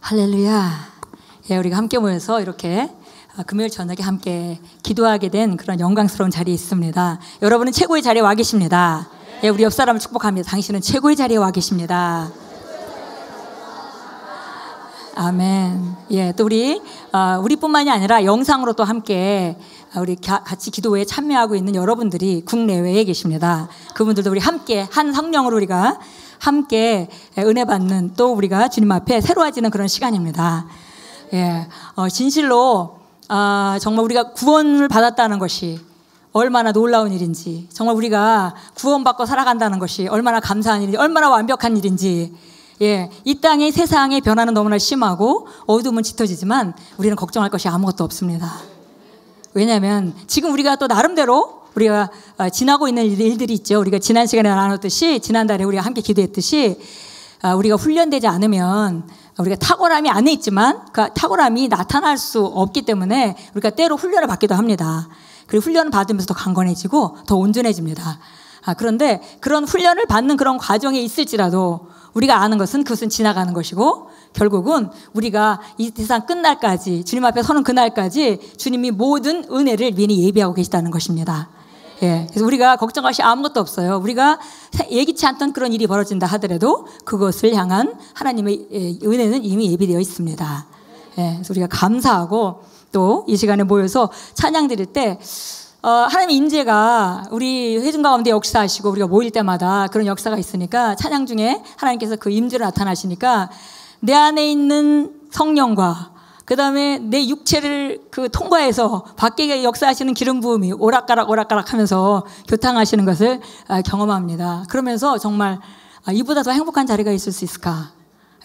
할렐루야. 예, 우리가 함께 모여서 이렇게 금요일 저녁에 함께 기도하게 된 그런 영광스러운 자리에 있습니다. 여러분은 최고의 자리에 와 계십니다. 예, 우리 옆 사람을 축복합니다. 당신은 최고의 자리에 와 계십니다. 아멘. 예, 또 우리뿐만이 아니라 영상으로 또 함께 우리 같이 기도회에 참여하고 있는 여러분들이 국내외에 계십니다. 그분들도 우리 함께 한 성령으로 우리가 함께 은혜 받는, 또 우리가 주님 앞에 새로워지는 그런 시간입니다. 예, 진실로 정말 우리가 구원을 받았다는 것이 얼마나 놀라운 일인지, 정말 우리가 구원받고 살아간다는 것이 얼마나 감사한 일인지, 얼마나 완벽한 일인지. 예, 이 땅의 세상의 변화는 너무나 심하고 어둠은 짙어지지만 우리는 걱정할 것이 아무것도 없습니다. 왜냐하면 지금 우리가 또 나름대로 우리가 지나고 있는 일들이 있죠. 우리가 지난 시간에 나눴듯이, 지난달에 우리가 함께 기도했듯이, 우리가 훈련되지 않으면 우리가 탁월함이 안에 있지만 그 탁월함이 나타날 수 없기 때문에 우리가 때로 훈련을 받기도 합니다. 그리고 훈련을 받으면서 더 강건해지고 더 온전해집니다. 그런데 그런 훈련을 받는 그런 과정에 있을지라도 우리가 아는 것은 그것은 지나가는 것이고, 결국은 우리가 이 세상 끝날까지, 주님 앞에 서는 그날까지 주님이 모든 은혜를 미리 예비하고 계시다는 것입니다. 예, 그래서 우리가 걱정할 것이 아무것도 없어요. 우리가 예기치 않던 그런 일이 벌어진다 하더라도 그것을 향한 하나님의 은혜는 이미 예비되어 있습니다. 예, 그래서 우리가 감사하고, 또 이 시간에 모여서 찬양 드릴 때 하나님의 임재가 우리 회중 가운데 역사하시고, 우리가 모일 때마다 그런 역사가 있으니까, 찬양 중에 하나님께서 그 임재로 나타나시니까 내 안에 있는 성령과 그 다음에 내 육체를 통과해서 밖에 역사하시는 기름 부음이 오락가락 하면서 교탕하시는 것을 경험합니다. 그러면서 정말 이보다 더 행복한 자리가 있을 수 있을까?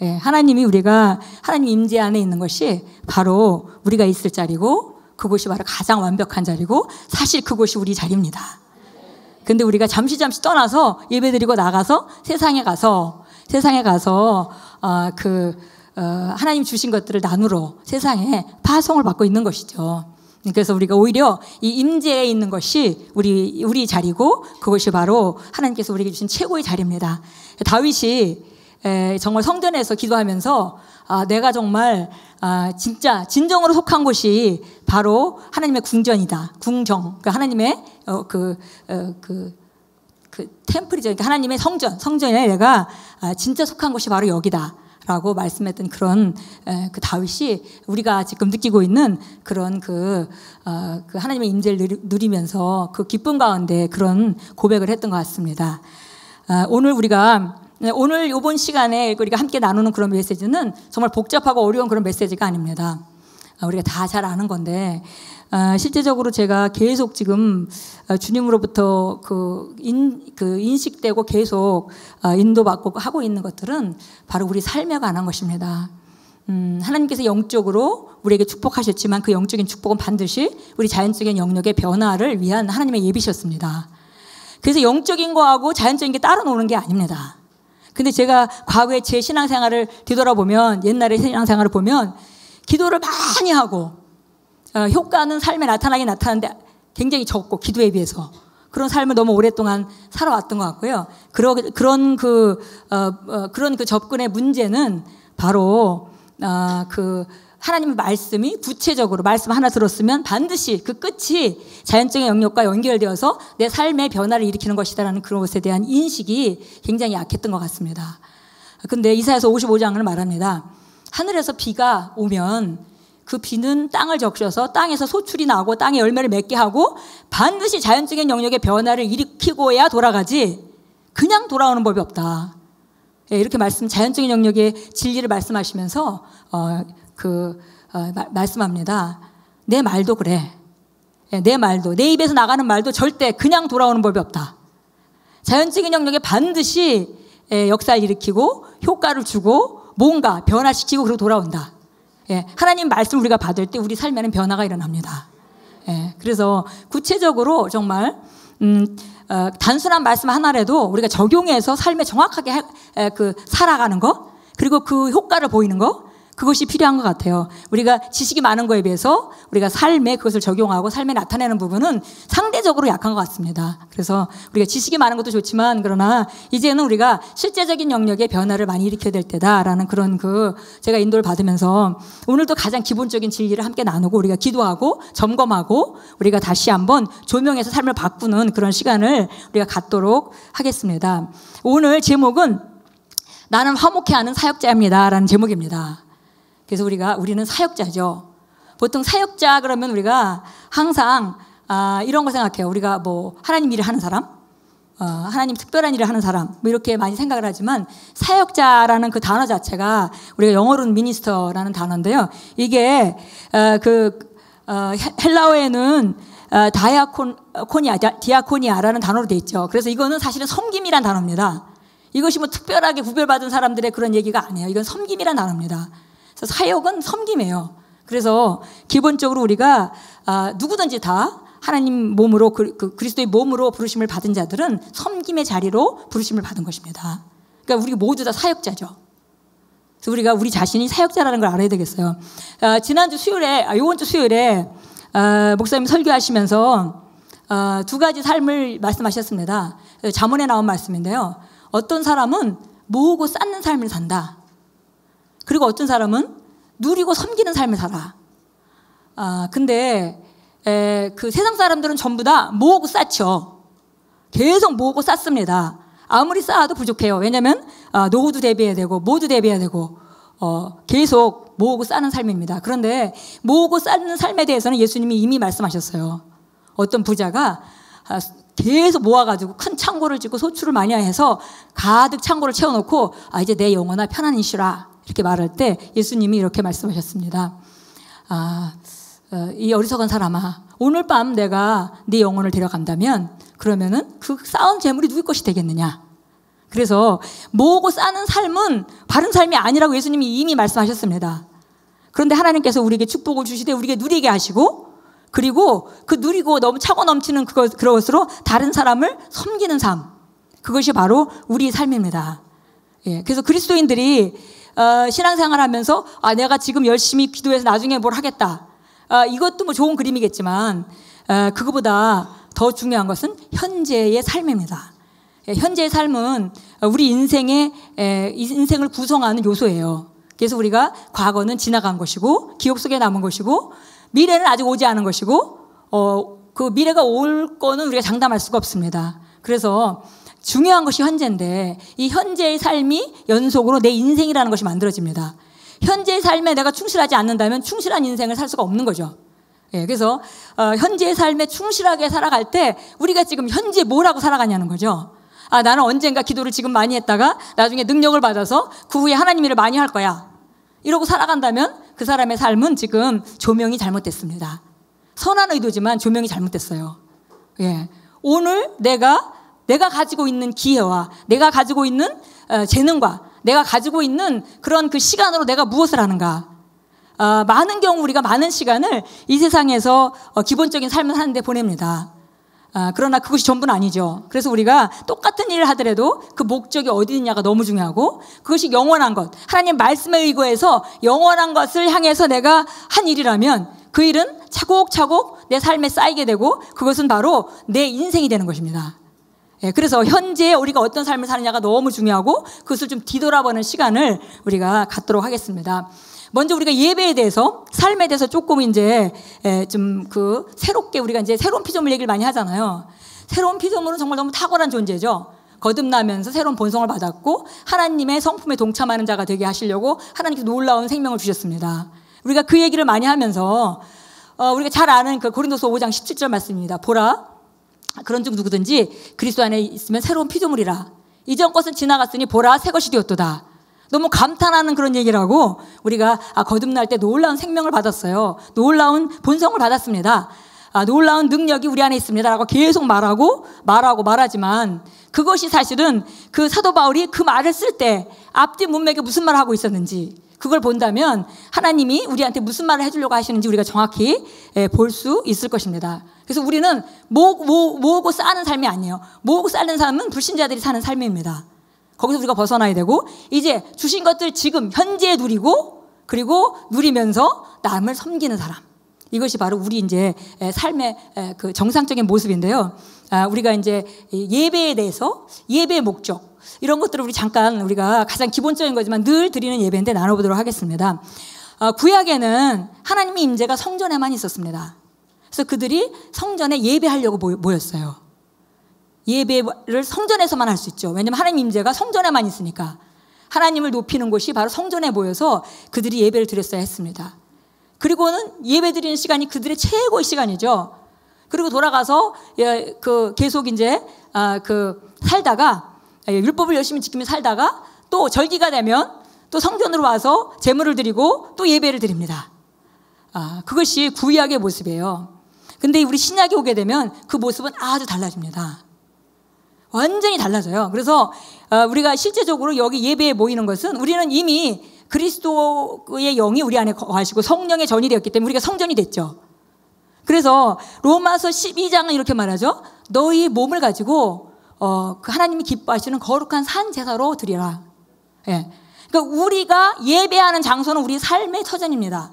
예, 우리가 하나님 임재 안에 있는 것이 바로 우리가 있을 자리고, 그곳이 바로 가장 완벽한 자리고, 사실 그곳이 우리 자리입니다. 근데 우리가 잠시 떠나서 예배드리고 나가서 세상에 가서 하나님 주신 것들을 나누러 세상에 파송을 받고 있는 것이죠. 그래서 우리가 오히려 이 임재에 있는 것이 우리 자리고, 그것이 바로 하나님께서 우리에게 주신 최고의 자리입니다. 다윗이 정말 성전에서 기도하면서 내가 정말 진짜 진정으로 속한 곳이 바로 하나님의 궁전이다. 궁정, 그러니까 하나님의 템플이죠. 그러니까 하나님의 성전에 내가 진짜 속한 곳이 바로 여기다 라고 말씀했던 그런 그 다윗이 우리가 지금 느끼고 있는 그런 그 하나님의 임재를 누리면서 그 기쁨 가운데 그런 고백을 했던 것 같습니다. 오늘 이번 시간에 우리가 함께 나누는 그런 메시지는 정말 복잡하고 어려운 그런 메시지가 아닙니다. 우리가 다 잘 아는 건데, 실제적으로 제가 계속 지금 주님으로부터 인식되고 계속 인도받고 하고 있는 것들은 바로 우리 삶에 관한 것입니다. 하나님께서 영적으로 우리에게 축복하셨지만 그 영적인 축복은 반드시 우리 자연적인 영역의 변화를 위한 하나님의 예비셨습니다. 그래서 영적인 거하고 자연적인 게 따로 노는 게 아닙니다. 근데 제가 과거에 제 신앙생활을 뒤돌아보면, 옛날의 신앙생활을 보면 기도를 많이 하고 효과는 삶에 나타나는데 굉장히 적고, 기도에 비해서 그런 삶을 너무 오랫동안 살아왔던 것 같고요. 그런 그 접근의 문제는 바로 하나님의 말씀이 구체적으로 말씀 하나 들었으면 반드시 그 끝이 자연적인 영역과 연결되어서 내 삶의 변화를 일으키는 것이다라는 그런 것에 대한 인식이 굉장히 약했던 것 같습니다. 근데 이사야서 55장을 말합니다. 하늘에서 비가 오면 그 비는 땅을 적셔서 땅에서 소출이 나고 땅에 열매를 맺게 하고 반드시 자연적인 영역의 변화를 일으키고야 돌아가지 그냥 돌아오는 법이 없다. 이렇게 자연적인 영역의 진리를 말씀하시면서 말씀합니다. 내 말도 그래. 내 말도, 내 입에서 나가는 말도 절대 그냥 돌아오는 법이 없다. 자연적인 영역에 반드시 역사를 일으키고 효과를 주고 뭔가 변화시키고 그리고 돌아온다. 하나님 말씀 우리가 받을 때 우리 삶에는 변화가 일어납니다. 그래서 구체적으로 정말 단순한 말씀 하나라도 우리가 적용해서 삶에 정확하게 살아가는 거, 그리고 그 효과를 보이는 거, 그것이 필요한 것 같아요. 우리가 지식이 많은 거에 비해서 우리가 삶에 그것을 적용하고 삶에 나타내는 부분은 상대적으로 약한 것 같습니다. 그래서 우리가 지식이 많은 것도 좋지만 그러나 이제는 우리가 실제적인 영역의 변화를 많이 일으켜야 될 때다라는 그런 제가 인도를 받으면서 오늘도 가장 기본적인 진리를 함께 나누고 우리가 기도하고 점검하고 우리가 다시 한번 조명해서 삶을 바꾸는 그런 시간을 우리가 갖도록 하겠습니다. 오늘 제목은 나는 화목해하는 사역자입니다 라는 제목입니다. 그래서 우리는 사역자죠. 보통 사역자 그러면 우리가 항상 이런 거 생각해요. 우리가 뭐 하나님 일을 하는 사람, 하나님 특별한 일을 하는 사람 뭐 이렇게 많이 생각을 하지만 사역자라는 그 단어 자체가 우리가 영어로는 미니스터라는 단어인데요. 이게 헬라어에는 디아코니아라는 단어로 돼 있죠. 그래서 이거는 사실은 섬김이란 단어입니다. 이것이 뭐 특별하게 구별받은 사람들의 그런 얘기가 아니에요. 이건 섬김이란 단어입니다. 그래서 사역은 섬김이에요. 그래서 기본적으로 우리가 누구든지 다 하나님 몸으로 그리스도의 몸으로 부르심을 받은 자들은 섬김의 자리로 부르심을 받은 것입니다. 그러니까 우리 모두 다 사역자죠. 그래서 우리가 우리 자신이 사역자라는 걸 알아야 되겠어요. 이번 주 수요일에 목사님 설교하시면서 두 가지 삶을 말씀하셨습니다. 잠언에 나온 말씀인데요. 어떤 사람은 모으고 쌓는 삶을 산다. 그리고 어떤 사람은 누리고 섬기는 삶을 살아. 근데 그 세상 사람들은 전부 다 모으고 쌓죠. 계속 모으고 쌓습니다. 아무리 쌓아도 부족해요. 왜냐하면 노후도 대비해야 되고 모두 대비해야 되고 계속 모으고 쌓는 삶입니다. 그런데 모으고 쌓는 삶에 대해서는 예수님이 이미 말씀하셨어요. 어떤 부자가 계속 모아가지고 큰 창고를 짓고 소출을 많이 해서 가득 창고를 채워놓고 이제 내 영혼아 편안히 쉬라 이렇게 말할 때 예수님이 이렇게 말씀하셨습니다. 이 어리석은 사람아, 오늘 밤 내가 네 영혼을 데려간다면 그러면은 그 쌓은 재물이 누구 것이 되겠느냐. 그래서 모으고 쌓는 삶은 바른 삶이 아니라고 예수님이 이미 말씀하셨습니다. 그런데 하나님께서 우리에게 축복을 주시되 우리에게 누리게 하시고 그리고 그 누리고 너무 차고 넘치는 그것으로 다른 사람을 섬기는 삶, 그것이 바로 우리의 삶입니다. 예, 그래서 그리스도인들이 신앙생활하면서 내가 지금 열심히 기도해서 나중에 뭘 하겠다. 이것도 뭐 좋은 그림이겠지만 그거보다 더 중요한 것은 현재의 삶입니다. 현재의 삶은 우리 인생을 구성하는 요소예요. 그래서 우리가 과거는 지나간 것이고 기억 속에 남은 것이고 미래는 아직 오지 않은 것이고 그 미래가 올 거는 우리가 장담할 수가 없습니다. 그래서 중요한 것이 현재인데 이 현재의 삶이 연속으로 내 인생이라는 것이 만들어집니다. 현재의 삶에 내가 충실하지 않는다면 충실한 인생을 살 수가 없는 거죠. 예, 그래서 현재의 삶에 충실하게 살아갈 때 우리가 지금 현재 뭘 하고 살아가냐는 거죠. 나는 언젠가 기도를 지금 많이 했다가 나중에 능력을 받아서 그 후에 하나님 일을 많이 할 거야. 이러고 살아간다면 그 사람의 삶은 지금 조명이 잘못됐습니다. 선한 의도지만 조명이 잘못됐어요. 예, 오늘 내가 가지고 있는 기회와 내가 가지고 있는 재능과 내가 가지고 있는 그런 그 시간으로 내가 무엇을 하는가. 많은 경우 우리가 많은 시간을 이 세상에서 기본적인 삶을 하는데 보냅니다. 그러나 그것이 전부는 아니죠. 그래서 우리가 똑같은 일을 하더라도 그 목적이 어디 있느냐가 너무 중요하고 그것이 영원한 것, 하나님 말씀에 의거해서 영원한 것을 향해서 내가 한 일이라면 그 일은 차곡차곡 내 삶에 쌓이게 되고 그것은 바로 내 인생이 되는 것입니다. 예, 그래서 현재 우리가 어떤 삶을 사느냐가 너무 중요하고 그것을 좀 뒤돌아보는 시간을 우리가 갖도록 하겠습니다. 먼저 우리가 예배에 대해서, 삶에 대해서 조금 이제 좀 새롭게 우리가 이제 새로운 피조물 얘기를 많이 하잖아요. 새로운 피조물은 정말 너무 탁월한 존재죠. 거듭나면서 새로운 본성을 받았고 하나님의 성품에 동참하는 자가 되게 하시려고 하나님께서 놀라운 생명을 주셨습니다. 우리가 그 얘기를 많이 하면서 우리가 잘 아는 그 고린도서 5장 17절 말씀입니다. 보라, 그런 중 누구든지 그리스도 안에 있으면 새로운 피조물이라. 이전 것은 지나갔으니 보라, 새 것이 되었도다. 너무 감탄하는 그런 얘기를 하고 우리가 거듭날 때 놀라운 생명을 받았어요. 놀라운 본성을 받았습니다. 놀라운 능력이 우리 안에 있습니다 라고 계속 말하지만 그것이 사실은 그 사도 바울이 그 말을 쓸 때 앞뒤 문맥에 무슨 말을 하고 있었는지 그걸 본다면 하나님이 우리한테 무슨 말을 해주려고 하시는지 우리가 정확히 볼 수 있을 것입니다. 그래서 우리는 모으고 쌓는 삶이 아니에요. 모으고 쌓는 삶은 불신자들이 사는 삶입니다. 거기서 우리가 벗어나야 되고 이제 주신 것들 지금 현재에 누리고 그리고 누리면서 남을 섬기는 사람. 이것이 바로 우리 이제 삶의 그 정상적인 모습인데요. 우리가 이제 예배에 대해서 예배의 목적 이런 것들을 우리 잠깐 우리가 가장 기본적인 거지만 늘 드리는 예배인데 나눠보도록 하겠습니다. 구약에는 하나님의 임재가 성전에만 있었습니다. 그래서 그들이 성전에 예배하려고 모였어요. 예배를 성전에서만 할 수 있죠. 왜냐하면 하나님 임재가 성전에만 있으니까. 하나님을 높이는 곳이 바로 성전에 모여서 그들이 예배를 드렸어야 했습니다. 그리고는 예배 드리는 시간이 그들의 최고의 시간이죠. 그리고 돌아가서 계속 이제 살다가 율법을 열심히 지키며 살다가 또 절기가 되면 또 성전으로 와서 제물을 드리고 또 예배를 드립니다. 그것이 구약의 모습이에요. 근데 우리 신약에 오게 되면 그 모습은 아주 달라집니다. 완전히 달라져요. 그래서 우리가 실제적으로 여기 예배에 모이는 것은 우리는 이미 그리스도의 영이 우리 안에 거하시고 성령의 전이 되었기 때문에 우리가 성전이 됐죠. 그래서 로마서 12장은 이렇게 말하죠. 너희 몸을 가지고 그 하나님이 기뻐하시는 거룩한 산 제사로 드리라. 예. 그러니까 우리가 예배하는 장소는 우리 삶의 터전입니다.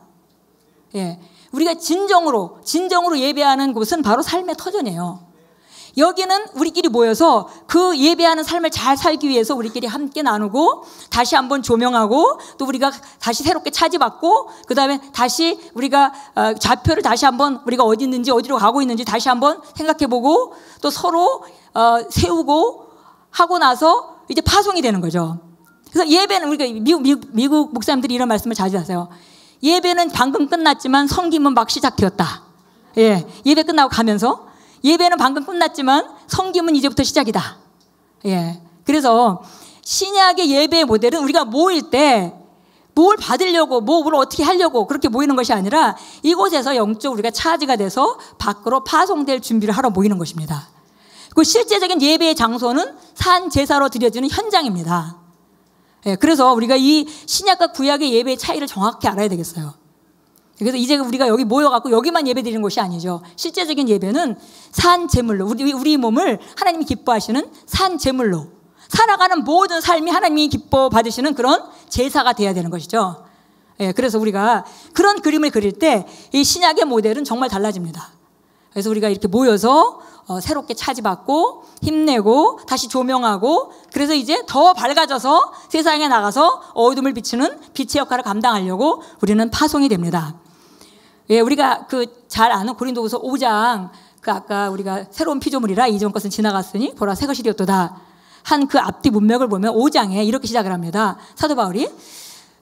예. 우리가 진정으로 예배하는 곳은 바로 삶의 터전이에요. 여기는 우리끼리 모여서 그 예배하는 삶을 잘 살기 위해서 우리끼리 함께 나누고 다시 한번 조명하고 또 우리가 다시 새롭게 차지받고 그 다음에 다시 우리가 좌표를 다시 한번 우리가 어디 있는지 어디로 가고 있는지 다시 한번 생각해보고 또 서로 세우고 하고 나서 이제 파송이 되는 거죠. 그래서 예배는 우리가 미국 목사님들이 이런 말씀을 자주 하세요. 예배는 방금 끝났지만 성김은 막 시작되었다. 예, 예배 끝나고 가면서 예배는 방금 끝났지만 성김은 이제부터 시작이다. 예. 그래서 신약의 예배의 모델은 우리가 모일 때 뭘 받으려고 뭘 어떻게 하려고 그렇게 모이는 것이 아니라 이곳에서 영적 우리가 차지가 돼서 밖으로 파송될 준비를 하러 모이는 것입니다. 그 실제적인 예배의 장소는 산 제사로 드려지는 현장입니다. 예. 그래서 우리가 이 신약과 구약의 예배의 차이를 정확히 알아야 되겠어요. 그래서 이제 우리가 여기 모여갖고 여기만 예배 드리는 것이 아니죠. 실제적인 예배는 산 제물로 우리 몸을 하나님이 기뻐하시는 산 제물로 살아가는 모든 삶이 하나님이 기뻐 받으시는 그런 제사가 돼야 되는 것이죠. 예, 그래서 우리가 그런 그림을 그릴 때 이 신약의 모델은 정말 달라집니다. 그래서 우리가 이렇게 모여서 새롭게 차지받고 힘내고 다시 조명하고 그래서 이제 더 밝아져서 세상에 나가서 어둠을 비추는 빛의 역할을 감당하려고 우리는 파송이 됩니다. 예, 우리가 잘 아는 고린도후서 5장 아까 우리가 새로운 피조물이라 이전 것은 지나갔으니 보라 새 것이 되었도다 한 그 앞뒤 문맥을 보면 5장에 이렇게 시작을 합니다. 사도 바울이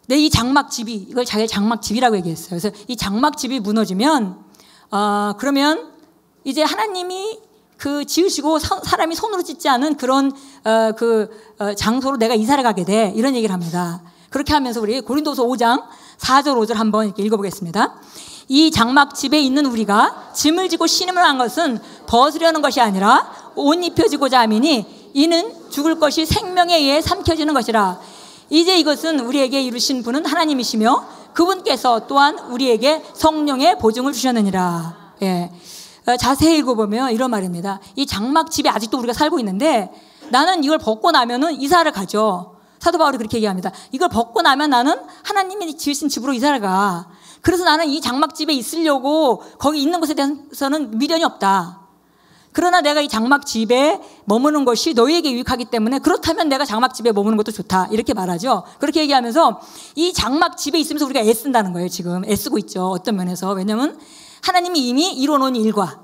이 장막집이 이걸 자기 장막집이라고 얘기했어요. 그래서 이 장막집이 무너지면 그러면 이제 하나님이 지으시고 사람이 손으로 짓지 않은 그런 장소로 내가 이사를 가게 돼 이런 얘기를 합니다. 그렇게 하면서 우리 고린도서 5장 4절 5절 한번 이렇게 읽어보겠습니다. 이 장막집에 있는 우리가 짐을 지고 신음을 한 것은 벗으려는 것이 아니라 옷 입혀지고자 함이니 이는 죽을 것이 생명에 의해 삼켜지는 것이라. 이제 이것은 우리에게 이루신 분은 하나님이시며 그분께서 또한 우리에게 성령의 보증을 주셨느니라. 예. 자세히 읽어보면 이런 말입니다. 이 장막집에 아직도 우리가 살고 있는데 나는 이걸 벗고 나면은 이사를 가죠. 사도 바울이 그렇게 얘기합니다. 이걸 벗고 나면 나는 하나님이 지으신 집으로 이사를 가. 그래서 나는 이 장막집에 있으려고 거기 있는 것에 대해서는 미련이 없다. 그러나 내가 이 장막집에 머무는 것이 너희에게 유익하기 때문에 그렇다면 내가 장막집에 머무는 것도 좋다. 이렇게 말하죠. 그렇게 얘기하면서 이 장막집에 있으면서 우리가 애쓴다는 거예요. 지금 애쓰고 있죠. 어떤 면에서. 왜냐하면 하나님이 이미 이뤄놓은 일과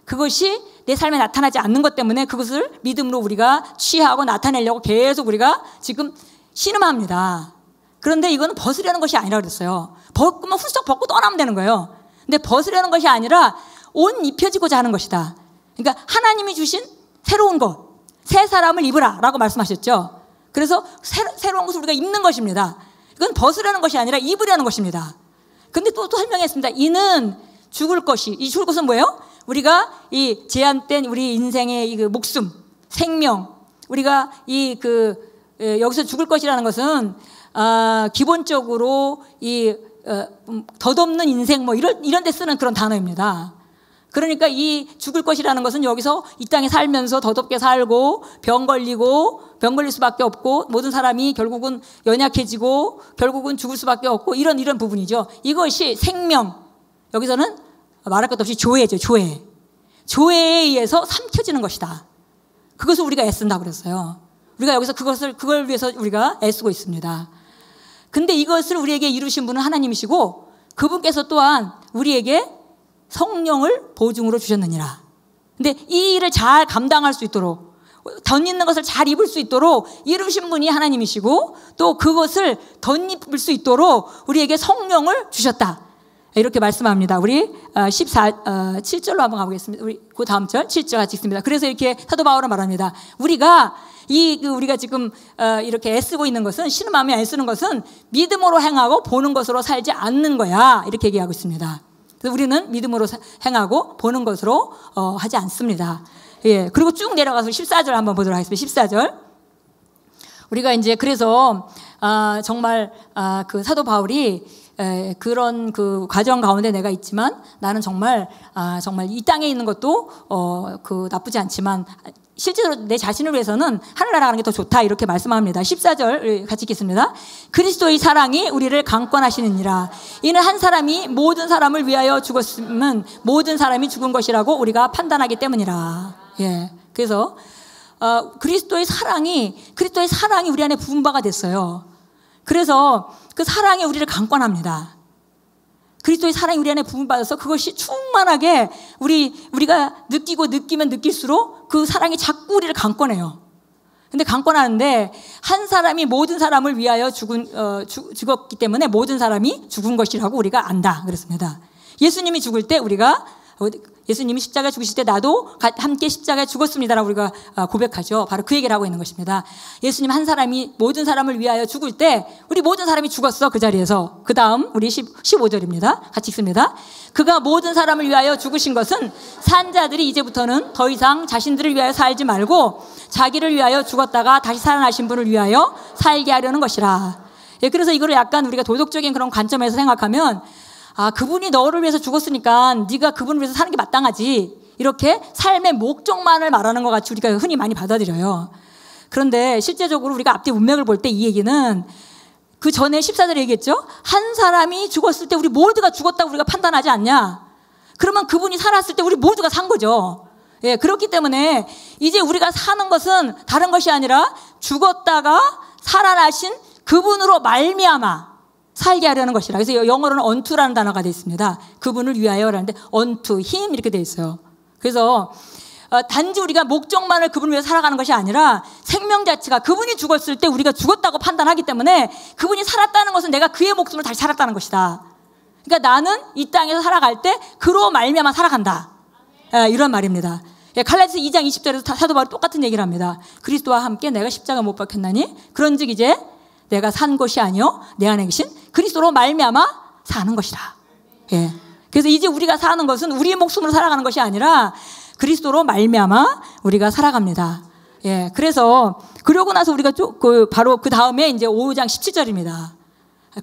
그것이 내 삶에 나타나지 않는 것 때문에 그것을 믿음으로 우리가 취하고 나타내려고 계속 우리가 지금 신음합니다. 그런데 이거는 벗으려는 것이 아니라 그랬어요. 벗으면 훌쩍 벗고 떠나면 되는 거예요. 근데 벗으려는 것이 아니라 옷 입혀지고자 하는 것이다. 그러니까 하나님이 주신 새로운 것, 새 사람을 입으라 라고 말씀하셨죠. 그래서 새로운 것을 우리가 입는 것입니다. 이건 벗으려는 것이 아니라 입으려는 것입니다. 근데 또 설명했습니다. 이는 죽을 것이, 이 죽을 것은 뭐예요? 우리가 이 제한된 우리 인생의 이 목숨, 생명, 우리가 여기서 죽을 것이라는 것은 기본적으로 덧없는 인생 이런 데 쓰는 그런 단어입니다. 그러니까 이 죽을 것이라는 것은 여기서 이 땅에 살면서 더덥게 살고 병 걸릴 수밖에 없고 모든 사람이 결국은 연약해지고 결국은 죽을 수밖에 없고 이런 부분이죠. 이것이 생명, 여기서는 말할 것도 없이 조회죠. 조회에 의해서 삼켜지는 것이다. 그것을 우리가 애쓴다고 그랬어요. 우리가 여기서 그걸 위해서 우리가 애쓰고 있습니다. 근데 이것을 우리에게 이루신 분은 하나님이시고 그분께서 또한 우리에게 성령을 보증으로 주셨느니라. 근데 이 일을 잘 감당할 수 있도록 덧입는 것을 잘 입을 수 있도록 이루신 분이 하나님이시고 또 그것을 덧입을 수 있도록 우리에게 성령을 주셨다. 이렇게 말씀합니다. 우리 7절로 한번 가보겠습니다. 우리 그 다음 절 7절 같이 읽습니다. 그래서 이렇게 사도 바울은 말합니다. 우리가 지금 이렇게 애쓰고 있는 것은, 신음하며 애쓰는 것은 믿음으로 행하고 보는 것으로 살지 않는 거야. 이렇게 얘기하고 있습니다. 그래서 우리는 믿음으로 행하고 보는 것으로 하지 않습니다. 예. 그리고 쭉 내려가서 14절 한번 보도록 하겠습니다. 14절. 우리가 이제 그래서 정말 그 사도 바울이 그런 그 과정 가운데 내가 있지만 나는 정말 이 땅에 있는 것도 그 나쁘지 않지만 실제로 내 자신을 위해서는 하늘나라 가는 게 더 좋다 이렇게 말씀합니다. 14절 같이 읽겠습니다. 그리스도의 사랑이 우리를 강권하시느니라. 이는 한 사람이 모든 사람을 위하여 죽었으면 모든 사람이 죽은 것이라고 우리가 판단하기 때문이라. 예. 그래서 그리스도의 사랑이 우리 안에 부은 바가 됐어요. 그래서 그 사랑이 우리를 강권합니다. 그리스도의 사랑이 우리 안에 부음받아서 그것이 충만하게 우리가 느끼면 느낄수록 그 사랑이 자꾸 우리를 강권해요. 근데 강권하는데 한 사람이 모든 사람을 위하여 죽었기 때문에 모든 사람이 죽은 것이라고 우리가 안다 그랬습니다. 예수님이 죽을 때 예수님이 십자가에 죽으실 때 나도 함께 십자가에 죽었습니다라고 우리가 고백하죠. 바로 그 얘기를 하고 있는 것입니다. 예수님 한 사람이 모든 사람을 위하여 죽을 때 우리 모든 사람이 죽었어. 그 자리에서. 그 다음 우리 15절입니다. 같이 읽습니다. 그가 모든 사람을 위하여 죽으신 것은 산 자들이 이제부터는 더 이상 자신들을 위하여 살지 말고 자기를 위하여 죽었다가 다시 살아나신 분을 위하여 살게 하려는 것이라. 예, 그래서 이거를 약간 우리가 도덕적인 그런 관점에서 생각하면 그분이 너를 위해서 죽었으니까 네가 그분을 위해서 사는 게 마땅하지. 이렇게 삶의 목적만을 말하는 것 같이 우리가 흔히 많이 받아들여요. 그런데 실제적으로 우리가 앞뒤 문맥을 볼 때 이 얘기는 그 전에 14절에 얘기했죠. 한 사람이 죽었을 때 우리 모두가 죽었다고 우리가 판단하지 않냐. 그러면 그분이 살았을 때 우리 모두가 산 거죠. 예, 그렇기 때문에 이제 우리가 사는 것은 다른 것이 아니라 죽었다가 살아나신 그분으로 말미암아 살게 하려는 것이라. 그래서 영어로는 unto라는 단어가 되어 있습니다. 그분을 위하여라는데 unto him 이렇게 되어 있어요. 그래서 단지 우리가 목적만을 그분을 위해 살아가는 것이 아니라 생명 자체가 그분이 죽었을 때 우리가 죽었다고 판단하기 때문에 그분이 살았다는 것은 내가 그의 목숨을 다시 살았다는 것이다. 그러니까 나는 이 땅에서 살아갈 때 그로 말미암아 살아간다. 이런 말입니다. 갈라디아서 2장 20절에서 사도 바울이 똑같은 얘기를 합니다. 그리스도와 함께 내가 십자가 못 박혔나니 그런즉 이제 내가 산 것이 아니요 내 안에 계신 그리스도로 말미암아 사는 것이다. 예. 그래서 이제 우리가 사는 것은 우리의 목숨으로 살아가는 것이 아니라 그리스도로 말미암아 우리가 살아갑니다. 예. 그래서 그러고 나서 우리가 바로 그 다음에 이제 5장 17절입니다.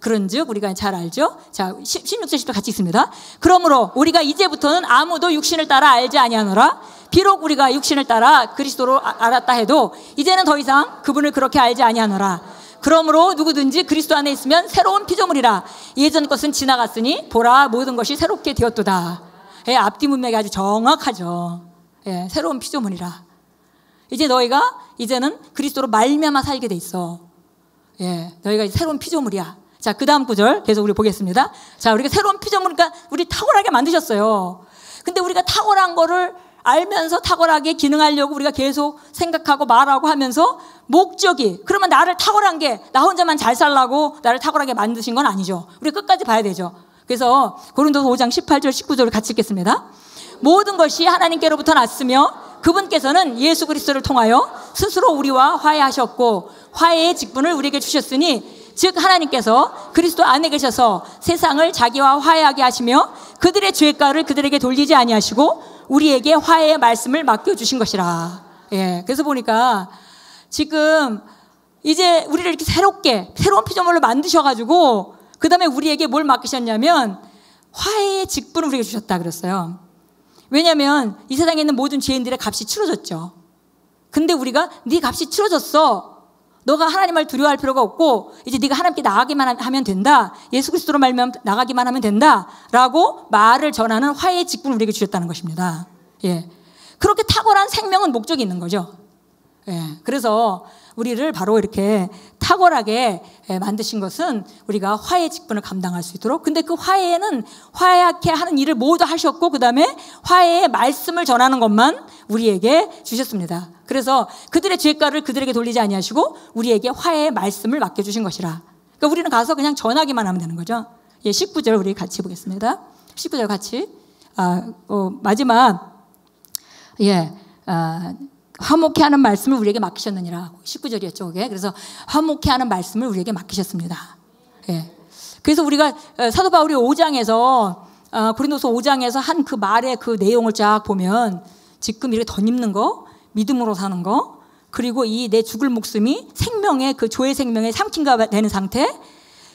그런즉 우리가 잘 알죠. 자, 16절 10절 같이 읽습니다. 그러므로 우리가 이제부터는 아무도 육신을 따라 알지 아니하노라. 비록 우리가 육신을 따라 그리스도로 알았다 해도 이제는 더 이상 그분을 그렇게 알지 아니하노라. 그러므로 누구든지 그리스도 안에 있으면 새로운 피조물이라. 예전 것은 지나갔으니 보라 모든 것이 새롭게 되었도다. 예, 앞뒤 문맥이 아주 정확하죠. 예, 새로운 피조물이라. 이제 너희가 이제는 그리스도로 말미암아 살게 돼 있어. 예, 너희가 이제 새로운 피조물이야. 자, 그 다음 구절 계속 우리 보겠습니다. 자, 우리가 새로운 피조물이니까 우리 탁월하게 만드셨어요. 근데 우리가 탁월한 거를 알면서 탁월하게 기능하려고 우리가 계속 생각하고 말하고 하면서 목적이 그러면 나를 탁월한 게 나 혼자만 잘 살라고 나를 탁월하게 만드신 건 아니죠. 우리가 끝까지 봐야 되죠. 그래서 고린도서 5장 18절 19절을 같이 읽겠습니다. 모든 것이 하나님께로부터 났으며 그분께서는 예수 그리스도를 통하여 스스로 우리와 화해하셨고 화해의 직분을 우리에게 주셨으니 즉 하나님께서 그리스도 안에 계셔서 세상을 자기와 화해하게 하시며 그들의 죄가를 그들에게 돌리지 아니하시고 우리에게 화해의 말씀을 맡겨주신 것이라. 예, 그래서 보니까 지금 이제 우리를 이렇게 새로운 피조물로 만드셔가지고 그 다음에 우리에게 뭘 맡기셨냐면 화해의 직분을 우리에게 주셨다 그랬어요. 왜냐하면 이 세상에 있는 모든 죄인들의 값이 치러졌죠. 근데 우리가 네 값이 치러졌어. 너가 하나님을 두려워할 필요가 없고 이제 네가 하나님께 나가기만 하면 된다. 예수 그리스도로 말미암아 나가기만 하면 된다라고 말을 전하는 화해의 직분을 우리에게 주셨다는 것입니다. 예, 그렇게 탁월한 생명은 목적이 있는 거죠. 예, 그래서 우리를 바로 이렇게 탁월하게 만드신 것은 우리가 화해의 직분을 감당할 수 있도록. 근데 그 화해는 화해하게 하는 일을 모두 하셨고 그 다음에 화해의 말씀을 전하는 것만 우리에게 주셨습니다. 그래서 그들의 죄가를 그들에게 돌리지 아니하시고 우리에게 화해의 말씀을 맡겨주신 것이라. 그러니까 우리는 가서 그냥 전하기만 하면 되는 거죠. 예, 19절 우리 같이 보겠습니다. 19절 같이. 마지막. 예, 화목케 하는 말씀을 우리에게 맡기셨느니라. 19절이었죠, 그게. 그래서 화목케 하는 말씀을 우리에게 맡기셨습니다. 예. 그래서 우리가 사도 바울이 5장에서 고린도서 5장에서 한 그 말의 그 내용을 쫙 보면 지금 이렇게 덧입는 거, 믿음으로 사는 거, 그리고 이 내 죽을 목숨이 생명의 그 조의 생명의 상징가 되는 상태,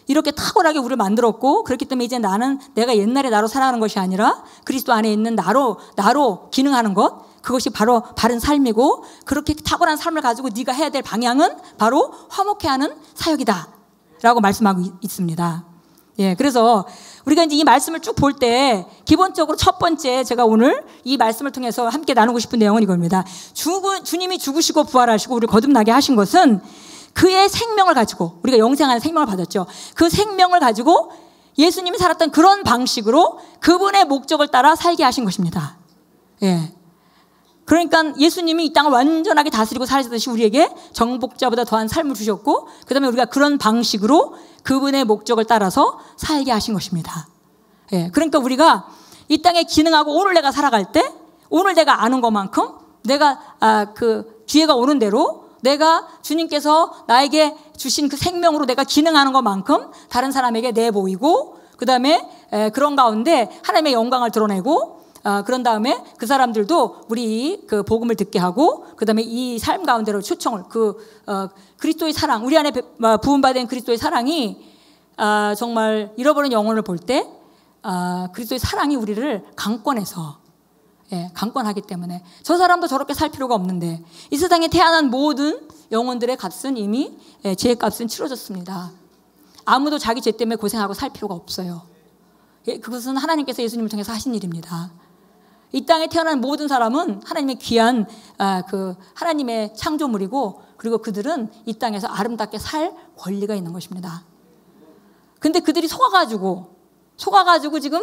이렇게 탁월하게 우리를 만들었고, 그렇기 때문에 이제 나는 내가 옛날에 나로 살아가는 것이 아니라 그리스도 안에 있는 나로 기능하는 것, 그것이 바로 바른 삶이고, 그렇게 탁월한 삶을 가지고 네가 해야 될 방향은 바로 화목케 하는 사역이다 라고 말씀하고 있습니다. 예, 그래서 우리가 이제 이 말씀을 쭉 볼 때 기본적으로 첫 번째 제가 오늘 이 말씀을 통해서 함께 나누고 싶은 내용은 이겁니다. 주님이 죽으시고 부활하시고 우리를 거듭나게 하신 것은 그의 생명을 가지고, 우리가 영생하는 생명을 받았죠. 그 생명을 가지고 예수님이 살았던 그런 방식으로 그분의 목적을 따라 살게 하신 것입니다. 예. 그러니까 예수님이 이 땅을 완전하게 다스리고 사시듯이 우리에게 정복자보다 더한 삶을 주셨고, 그 다음에 우리가 그런 방식으로 그분의 목적을 따라서 살게 하신 것입니다. 예, 그러니까 우리가 이 땅에 기능하고 오늘 내가 살아갈 때, 오늘 내가 아는 것만큼 내가 그 기회가 오는 대로 내가 주님께서 나에게 주신 그 생명으로 내가 기능하는 것만큼 다른 사람에게 내보이고, 그 다음에 그런 가운데 하나님의 영광을 드러내고, 그런 다음에 그 사람들도 우리 그 복음을 듣게 하고, 그 다음에 이 삶 가운데로 초청을, 그리스도의 사랑, 우리 안에 부음받은 그리스도의 사랑이 정말 잃어버린 영혼을 볼 때 그리스도의 사랑이 우리를 강권해서, 예, 강권하기 때문에 저 사람도 저렇게 살 필요가 없는데, 이 세상에 태어난 모든 영혼들의 값은 이미 죄의 값은 치러졌습니다. 아무도 자기 죄 때문에 고생하고 살 필요가 없어요. 예, 그것은 하나님께서 예수님을 통해서 하신 일입니다. 이 땅에 태어난 모든 사람은 하나님의 귀한 그 하나님의 창조물이고, 그리고 그들은 이 땅에서 아름답게 살 권리가 있는 것입니다. 근데 그들이 속아가지고 지금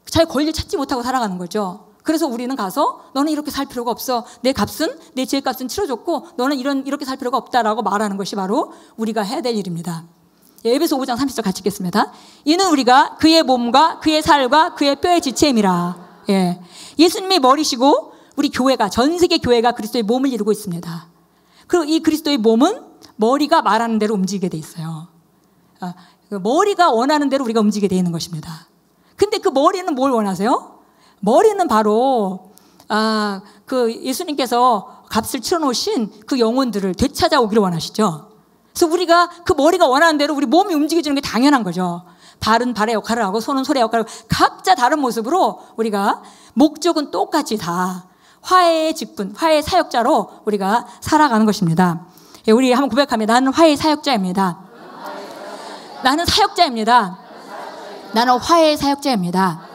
자기 권리를 찾지 못하고 살아가는 거죠. 그래서 우리는 가서 너는 이렇게 살 필요가 없어. 내 값은, 내 죄의 값은 치러줬고 너는 이렇게 살 필요가 없다라고 말하는 것이 바로 우리가 해야 될 일입니다. 에베소 5장 30절 같이 읽겠습니다. 이는 우리가 그의 몸과 그의 살과 그의 뼈의 지체임이라. 예. 예수님의 머리시고 우리 교회가, 전 세계 교회가 그리스도의 몸을 이루고 있습니다. 그리고 이 그리스도의 몸은 머리가 말하는 대로 움직이게 돼 있어요. 머리가 원하는 대로 우리가 움직이게 돼 있는 것입니다. 근데 그 머리는 뭘 원하세요? 머리는 바로 그 예수님께서 값을 치러놓으신 그 영혼들을 되찾아오기를 원하시죠. 그래서 우리가 그 머리가 원하는 대로 우리 몸이 움직여지는 게 당연한 거죠. 발은 발의 역할을 하고 손은 손의 역할을 하고 각자 다른 모습으로 우리가 목적은 똑같이 다 화해의 직분, 화해의 사역자로 우리가 살아가는 것입니다. 예, 우리 한번 고백합니다. 나는 화해의 사역자입니다. 나는 사역자입니다. 나는 화해의 사역자입니다.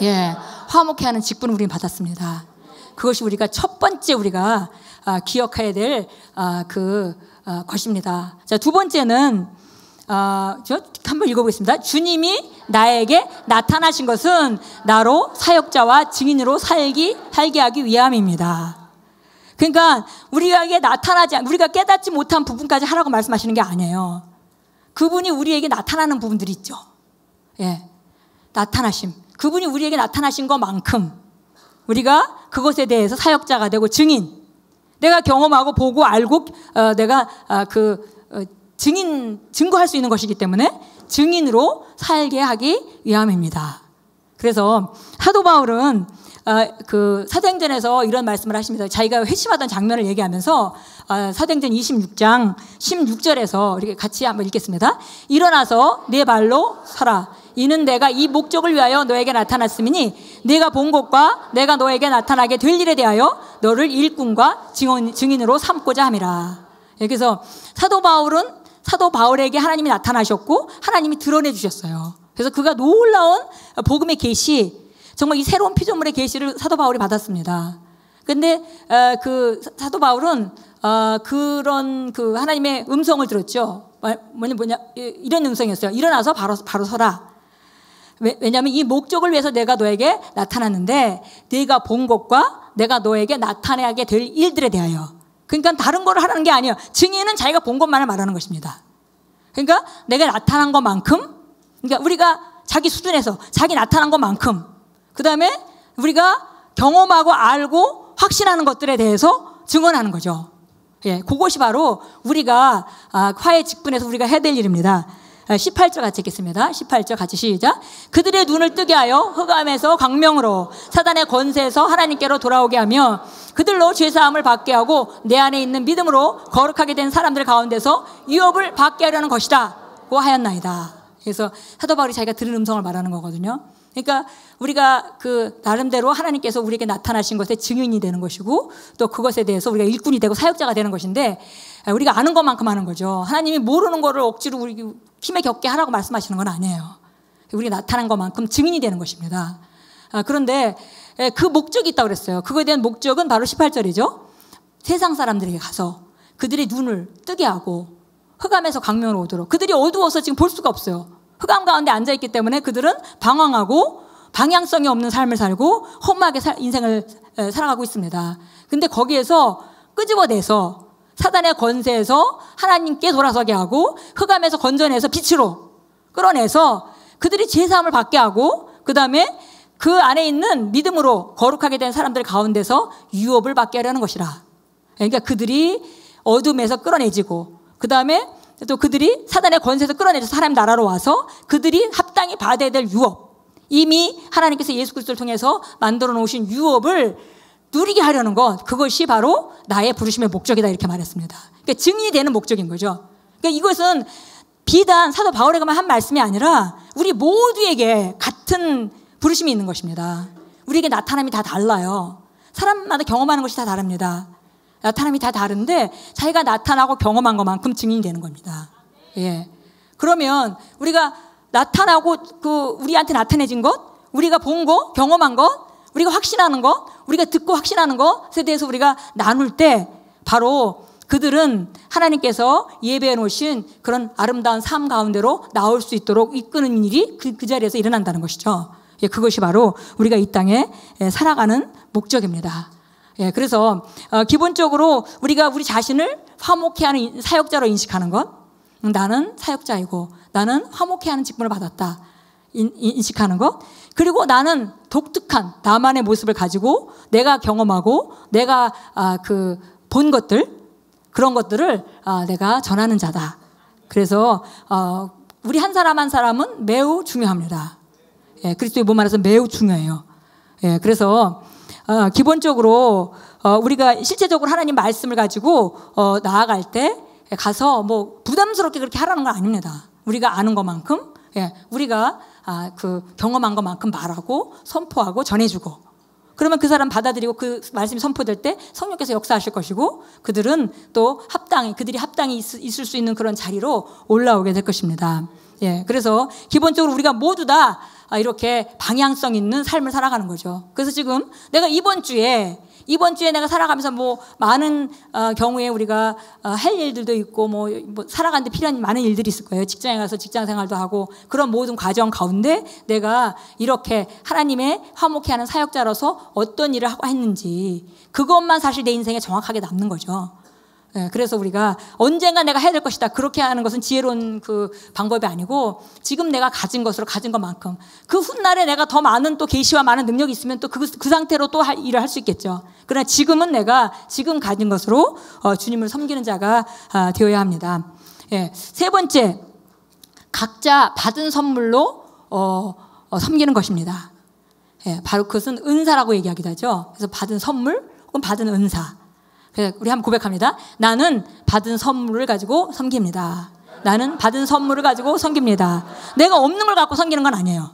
예, 화목케 하는 직분을 우리는 받았습니다. 그것이 우리가 첫 번째 우리가 기억해야 될 것입니다. 자, 두 번째는 저 한번 읽어보겠습니다. 주님이 나에게 나타나신 것은 나로 사역자와 증인으로 살게 하기 위함입니다. 그러니까 우리가 깨닫지 못한 부분까지 하라고 말씀하시는 게 아니에요. 그분이 우리에게 나타나는 부분들이 있죠. 예, 나타나심. 그분이 우리에게 나타나신 것만큼 우리가 그것에 대해서 사역자가 되고 증인. 내가 경험하고 보고 알고 내가 증거할 수 있는 것이기 때문에 증인으로 살게 하기 위함입니다. 그래서 사도 바울은 그 사도행전에서 이런 말씀을 하십니다. 자기가 회심하던 장면을 얘기하면서 사도행전 26장 16절에서 이렇게 같이 한번 읽겠습니다. 일어나서 내 발로 서라. 이는 내가 이 목적을 위하여 너에게 나타났음이니 네가 본 것과 내가 너에게 나타나게 될 일에 대하여 너를 일꾼과 증인으로 삼고자 함이라. 그래서 사도 바울에게 하나님이 나타나셨고 하나님이 드러내 주셨어요. 그래서 그가 놀라운 복음의 계시, 정말 이 새로운 피조물의 계시를 사도 바울이 받았습니다. 근데 그 사도 바울은 그런 그 하나님의 음성을 들었죠. 뭐냐 이런 음성이었어요. 일어나서 바로 서라. 왜냐하면 이 목적을 위해서 내가 너에게 나타났는데 네가 본 것과 내가 너에게 나타나게 될 일들에 대하여. 그러니까 다른 걸 하라는 게 아니에요. 증인은 자기가 본 것만을 말하는 것입니다. 그러니까 내가 나타난 것만큼, 그러니까 우리가 자기 수준에서 자기 나타난 것만큼, 그 다음에 우리가 경험하고 알고 확신하는 것들에 대해서 증언하는 거죠. 예, 그것이 바로 우리가 화해 직분에서 우리가 해야 될 일입니다. 18절 같이 읽겠습니다. 18절 같이 시작. 그들의 눈을 뜨게 하여 흑암에서 광명으로 사단의 권세에서 하나님께로 돌아오게 하며 그들로 죄사함을 받게 하고 내 안에 있는 믿음으로 거룩하게 된 사람들 가운데서 유업을 받게 하려는 것이다 고 하였나이다. 그래서 사도 바울이 자기가 들은 음성을 말하는 거거든요. 그러니까 우리가 그 나름대로 하나님께서 우리에게 나타나신 것에 증인이 되는 것이고 또 그것에 대해서 우리가 일꾼이 되고 사역자가 되는 것인데 우리가 아는 것만큼 하는 거죠. 하나님이 모르는 거를 억지로 우리 힘에 겪게 하라고 말씀하시는 건 아니에요. 우리가 나타난 것만큼 증인이 되는 것입니다. 그런데 그 목적이 있다고 그랬어요. 그거에 대한 목적은 바로 18절이죠. 세상 사람들에게 가서 그들의 눈을 뜨게 하고 흑암에서 광명으로 오도록. 그들이 어두워서 지금 볼 수가 없어요. 흑암 가운데 앉아있기 때문에 그들은 방황하고 방향성이 없는 삶을 살고 험하게 인생을 살아가고 있습니다. 근데 거기에서 끄집어내서 사단의 권세에서 하나님께 돌아서게 하고 흑암에서 건져내서 빛으로 끌어내서 그들이 죄사함을 받게 하고 그 다음에 그 안에 있는 믿음으로 거룩하게 된 사람들 가운데서 유업을 받게 하려는 것이라. 그러니까 그들이 어둠에서 끌어내지고 그 다음에 또 그들이 사단의 권세에서 끌어내져서 하나님 나라로 와서 그들이 합당히 받아야 될 유업, 이미 하나님께서 예수 그리스도를 통해서 만들어 놓으신 유업을 누리게 하려는 것, 그것이 바로 나의 부르심의 목적이다 이렇게 말했습니다. 그러니까 증인이 되는 목적인 거죠. 그러니까 이것은 비단 사도 바울에게만 한 말씀이 아니라 우리 모두에게 같은 부르심이 있는 것입니다. 우리에게 나타남이 다 달라요. 사람마다 경험하는 것이 다 다릅니다. 나타남이 다 다른데 자기가 나타나고 경험한 것만큼 증인이 되는 겁니다. 예. 그러면 우리가 나타나고 우리한테 나타내진 것, 우리가 본 것, 경험한 것, 우리가 확신하는 것, 우리가 듣고 확신하는 것에 대해서 우리가 나눌 때 바로 그들은 하나님께서 예배해 놓으신 그런 아름다운 삶 가운데로 나올 수 있도록 이끄는 일이 그 자리에서 일어난다는 것이죠. 예, 그것이 바로 우리가 이 땅에 살아가는 목적입니다. 예, 그래서 기본적으로 우리가 우리 자신을 화목해 하는 사역자로 인식하는 것, 나는 사역자이고 나는 화목해 하는 직분을 받았다 인식하는 것, 그리고 나는 독특한 나만의 모습을 가지고 내가 경험하고 내가 본 것들, 그런 것들을 내가 전하는 자다. 그래서 우리 한 사람 한 사람은 매우 중요합니다. 예, 그리스도의 몸 안에서 매우 중요해요. 예, 그래서 기본적으로 우리가 실제적으로 하나님 말씀을 가지고 나아갈 때 가서 뭐 부담스럽게 그렇게 하라는 건 아닙니다. 우리가 아는 것만큼, 예, 우리가 그 경험한 것만큼 말하고 선포하고 전해주고, 그러면 그 사람 받아들이고 그 말씀이 선포될 때 성령께서 역사하실 것이고 그들은 또 그들이 합당히 있을 수 있는 그런 자리로 올라오게 될 것입니다. 예, 그래서 기본적으로 우리가 모두 다 이렇게 방향성 있는 삶을 살아가는 거죠. 그래서 지금 내가 이번 주에 내가 살아가면서 뭐 많은 경우에 우리가 할 일들도 있고 뭐 살아가는데 필요한 많은 일들이 있을 거예요. 직장에 가서 직장 생활도 하고 그런 모든 과정 가운데 내가 이렇게 하나님의 화목해 하는 사역자로서 어떤 일을 하고 했는지 그것만 사실 내 인생에 정확하게 남는 거죠. 예, 그래서 우리가 언젠가 내가 해야 될 것이다 그렇게 하는 것은 지혜로운 그 방법이 아니고 지금 내가 가진 것으로 가진 것만큼 그 훗날에 내가 더 많은 또 계시와 많은 능력이 있으면 또 그 상태로 또 일을 할 수 있겠죠. 그러나 지금은 내가 지금 가진 것으로 주님을 섬기는 자가 되어야 합니다. 예, 세 번째, 각자 받은 선물로 섬기는 것입니다. 예, 바로 그것은 은사라고 얘기하기도 하죠. 그래서 받은 선물 혹은 받은 은사. 우리 한번 고백합니다. 나는 받은 선물을 가지고 섬깁니다. 나는 받은 선물을 가지고 섬깁니다. 내가 없는 걸 갖고 섬기는 건 아니에요.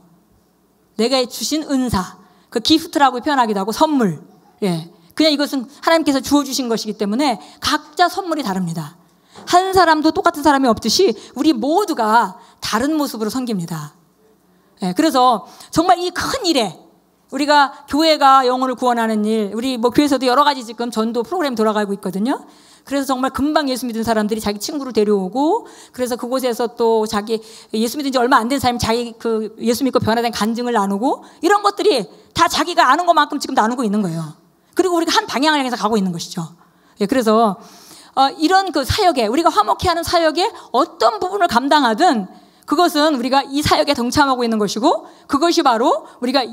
내가 주신 은사, 그 기프트라고 표현하기도 하고 선물. 예. 그냥 이것은 하나님께서 주어주신 것이기 때문에 각자 선물이 다릅니다. 한 사람도 똑같은 사람이 없듯이 우리 모두가 다른 모습으로 섬깁니다. 예. 그래서 정말 이 큰 일에 우리가 교회가 영혼을 구원하는 일, 우리 뭐 교회에서도 여러 가지 지금 전도 프로그램 돌아가고 있거든요. 그래서 정말 금방 예수 믿은 사람들이 자기 친구를 데려오고, 그래서 그곳에서 또 자기 예수 믿은 지 얼마 안 된 사람이 자기 그 예수 믿고 변화된 간증을 나누고, 이런 것들이 다 자기가 아는 것만큼 지금 나누고 있는 거예요. 그리고 우리가 한 방향을 향해서 가고 있는 것이죠. 예, 그래서 이런 그 사역에, 우리가 화목해하는 사역에 어떤 부분을 감당하든 그것은 우리가 이 사역에 동참하고 있는 것이고, 그것이 바로 우리가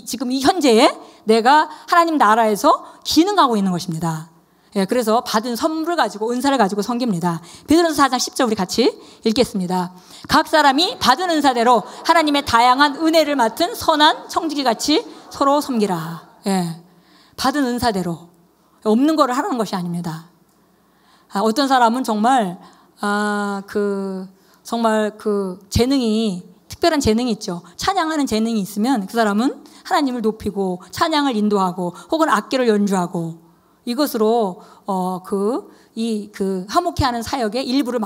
지금 이 현재에 내가 하나님 나라에서 기능하고 있는 것입니다. 예, 그래서 받은 선물을 가지고, 은사를 가지고 섬깁니다. 베드로전서 4장 10절 우리 같이 읽겠습니다. 각 사람이 받은 은사대로 하나님의 다양한 은혜를 맡은 선한 청지기같이 서로 섬기라. 예, 받은 은사대로, 없는 거를 하라는 것이 아닙니다. 어떤 사람은 정말 정말 그 재능이, 특별한 재능이 있죠. 찬양하는 재능이 있으면 그 사람은 하나님을 높이고 찬양을 인도하고 혹은 악기를 연주하고, 이것으로 화목해하는 사역의 일부를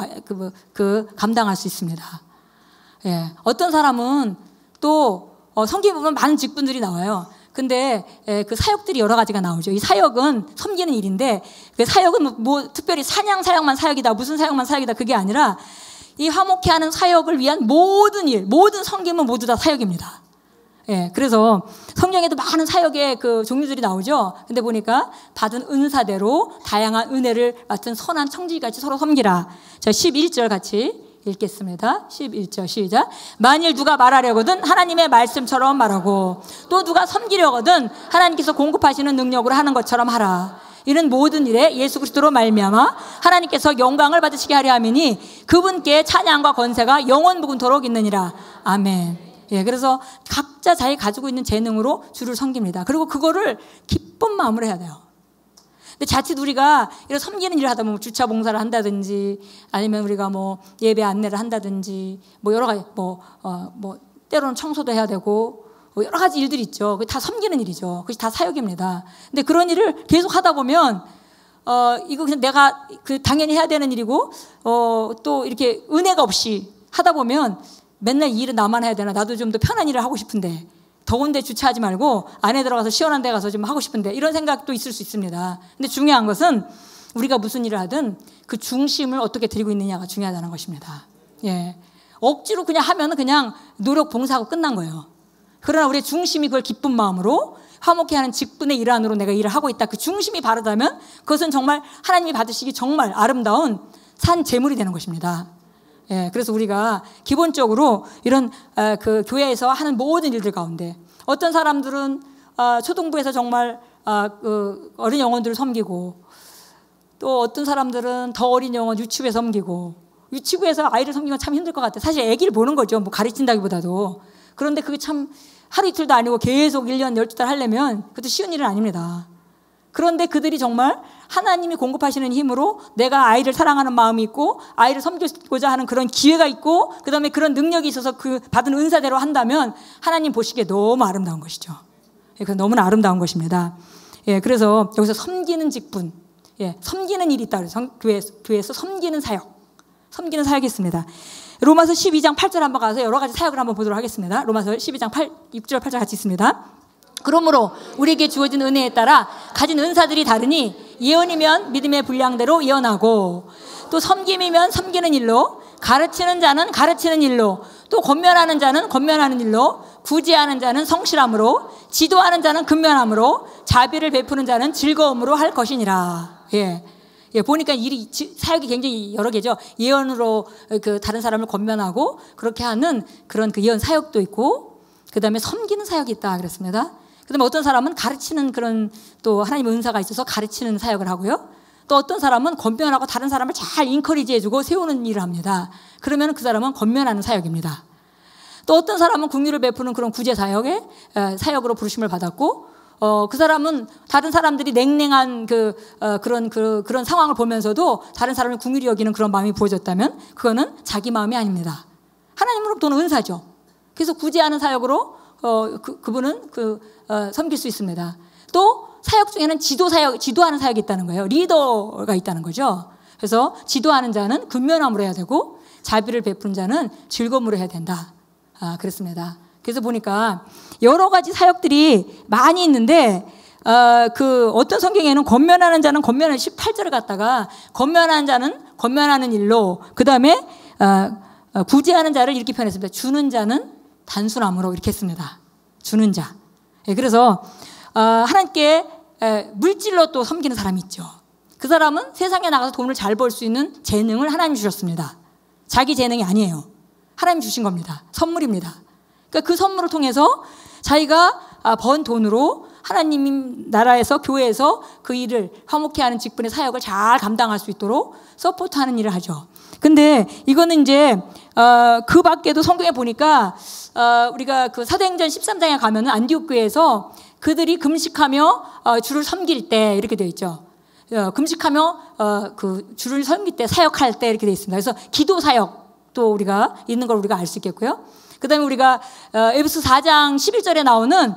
감당할 수 있습니다. 예, 어떤 사람은 또 섬기는 부분 많은 직분들이 나와요. 근데 그 사역들이 여러 가지가 나오죠. 이 사역은 섬기는 일인데, 그 사역은 뭐 특별히 찬양 사역만 사역이다, 무슨 사역만 사역이다, 그게 아니라 이 화목해하는 사역을 위한 모든 일, 모든 섬김은 모두 다 사역입니다. 예, 그래서 성경에도 많은 사역의 그 종류들이 나오죠. 근데 보니까 받은 은사대로 다양한 은혜를 맡은 선한 청지기같이 서로 섬기라. 자, 11절 같이 읽겠습니다. 11절 시작. 만일 누가 말하려거든 하나님의 말씀처럼 말하고, 또 누가 섬기려거든 하나님께서 공급하시는 능력으로 하는 것처럼 하라. 이는 모든 일에 예수 그리스도로 말미암아 하나님께서 영광을 받으시게 하려 함이니 그분께 찬양과 권세가 영원 무궁토록 있느니라. 아멘. 예, 그래서 각자 자기 가지고 있는 재능으로 주를 섬깁니다. 그리고 그거를 기쁜 마음으로 해야 돼요. 근데 자칫 우리가 이런 섬기는 일을 하다 보면 주차 봉사를 한다든지, 아니면 우리가 뭐 예배 안내를 한다든지, 뭐 여러 가지 때로는 청소도 해야 되고, 뭐 여러 가지 일들이 있죠. 그게 다 섬기는 일이죠. 그것이 다 사역입니다. 근데 그런 일을 계속 하다 보면 이거 그냥 내가 당연히 해야 되는 일이고, 또 이렇게 은혜가 없이 하다 보면 맨날 이 일은 나만 해야 되나, 나도 좀 더 편한 일을 하고 싶은데, 더운 데 주차하지 말고 안에 들어가서 시원한 데 가서 좀 하고 싶은데, 이런 생각도 있을 수 있습니다. 근데 중요한 것은 우리가 무슨 일을 하든 그 중심을 어떻게 드리고 있느냐가 중요하다는 것입니다. 예, 억지로 그냥 하면 그냥 노력 봉사하고 끝난 거예요. 그러나 우리의 중심이 그걸 기쁜 마음으로 화목해하는 직분의 일환으로 내가 일을 하고 있다, 그 중심이 바르다면 그것은 정말 하나님이 받으시기 정말 아름다운 산 제물이 되는 것입니다. 예, 그래서 우리가 기본적으로 이런 그 교회에서 하는 모든 일들 가운데, 어떤 사람들은 초등부에서 정말 어린 영혼들을 섬기고, 또 어떤 사람들은 더 어린 영혼 유치부에 섬기고, 유치부에서 아이를 섬기면 참 힘들 것 같아요. 사실 아기를 보는 거죠. 뭐 가르친다기보다도. 그런데 그게 참 하루 이틀도 아니고 계속 1년 12달 하려면 그것도 쉬운 일은 아닙니다. 그런데 그들이 정말 하나님이 공급하시는 힘으로 내가 아이를 사랑하는 마음이 있고 아이를 섬기고자 하는 그런 기회가 있고, 그 다음에 그런 능력이 있어서 그 받은 은사대로 한다면 하나님 보시기에 너무 아름다운 것이죠. 예, 그래서 너무나 아름다운 것입니다. 예, 그래서 여기서 섬기는 직분, 예, 섬기는 일이 있다 그래서 교회에서 섬기는 사역이 있습니다. 로마서 12장 8절 한번 가서 여러 가지 사역을 한번 보도록 하겠습니다. 로마서 12장 6절 8절 같이 있습니다. 그러므로 우리에게 주어진 은혜에 따라 가진 은사들이 다르니, 예언이면 믿음의 분량대로 예언하고, 또 섬김이면 섬기는 일로, 가르치는 자는 가르치는 일로, 또 권면하는 자는 권면하는 일로, 구제하는 자는 성실함으로, 지도하는 자는 근면함으로, 자비를 베푸는 자는 즐거움으로 할 것이니라. 예. 예, 보니까 사역이 굉장히 여러 개죠. 예언으로 다른 사람을 권면하고 그렇게 하는 그런 그 예언 사역도 있고, 그 다음에 섬기는 사역이 있다 그랬습니다. 그 다음에 어떤 사람은 가르치는 그런 또 하나님의 은사가 있어서 가르치는 사역을 하고요. 또 어떤 사람은 권면하고 다른 사람을 잘 인커리지 해주고 세우는 일을 합니다. 그러면 그 사람은 권면하는 사역입니다. 또 어떤 사람은 긍휼을 베푸는 그런 구제 사역으로 부르심을 받았고, 그 사람은 다른 사람들이 냉랭한 그런 상황을 보면서도 다른 사람을 긍휼히 여기는 그런 마음이 부어졌다면 그거는 자기 마음이 아닙니다. 하나님으로부터는 은사죠. 그래서 구제하는 사역으로 그분은 섬길 수 있습니다. 또 사역 중에는 지도하는 사역이 있다는 거예요. 리더가 있다는 거죠. 그래서 지도하는 자는 근면함으로 해야 되고 자비를 베푸는 자는 즐거움으로 해야 된다. 그랬습니다. 그래서 보니까 여러 가지 사역들이 많이 있는데 어떤 성경에는 권면하는 자는 권면을 18절을 갖다가 권면하는 자는 권면하는 일로 그 다음에 구제하는 자를 이렇게 표현했습니다. 주는 자는 단순함으로 이렇게 했습니다. 주는 자. 그래서 하나님께 물질로 또 섬기는 사람이 있죠. 그 사람은 세상에 나가서 돈을 잘 벌 수 있는 재능을 하나님이 주셨습니다. 자기 재능이 아니에요. 하나님이 주신 겁니다. 선물입니다. 그러니까 그 선물을 통해서 자기가 번 돈으로 하나님 나라에서 교회에서 그 일을 화목케 하는 직분의 사역을 잘 감당할 수 있도록 서포트하는 일을 하죠. 근데 이거는 이제 그 밖에도 성경에 보니까 우리가 그 사도행전 13장에 가면은 안디옥 교회에서 그들이 금식하며 주를 섬길 때 이렇게 되어 있죠. 금식하며 그 주를 섬길 때 사역할 때 이렇게 되어 있습니다. 그래서 기도 사역도 우리가 있는 걸 우리가 알 수 있겠고요. 그다음에 우리가 에베소 4장 11절에 나오는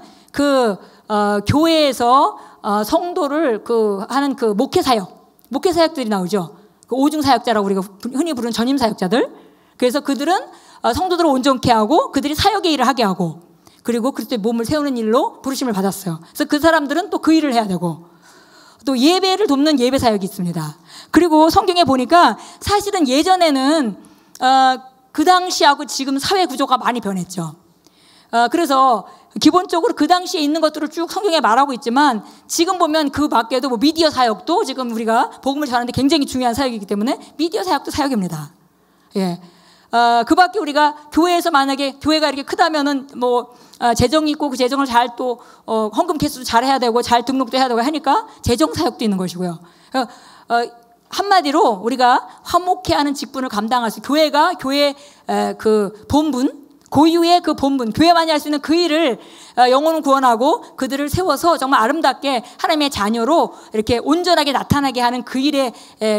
교회에서 성도를 하는 목회 사역들이 나오죠. 그 오중 사역자라고 우리가 흔히 부르는 전임 사역자들. 그래서 그들은 성도들을 온전케 하고 그들이 사역의 일을 하게 하고 그리고 그리스도의 몸을 세우는 일로 부르심을 받았어요. 그래서 그 사람들은 또 그 일을 해야 되고 또 예배를 돕는 예배 사역이 있습니다. 그리고 성경에 보니까 사실은 예전에는 그 당시하고 지금 사회 구조가 많이 변했죠. 그래서 기본적으로 그 당시에 있는 것들을 쭉 성경에 말하고 있지만 지금 보면 그 밖에도 뭐 미디어 사역도 지금 우리가 복음을 전하는데 굉장히 중요한 사역이기 때문에 미디어 사역도 사역입니다. 예. 그 밖에 우리가 교회에서 만약에 교회가 이렇게 크다면은 재정이 있고 그 재정을 잘 또 헌금 개수도 잘 해야 되고 잘 등록도 해야 되고 하니까 재정 사역도 있는 것이고요. 한마디로 우리가 화목케 하는 직분을 감당할 수 교회가 교회 그 본분 고유의 그 본분 교회만이 할 수 있는 그 일을 영혼을 구원하고 그들을 세워서 정말 아름답게 하나님의 자녀로 이렇게 온전하게 나타나게 하는 그 일에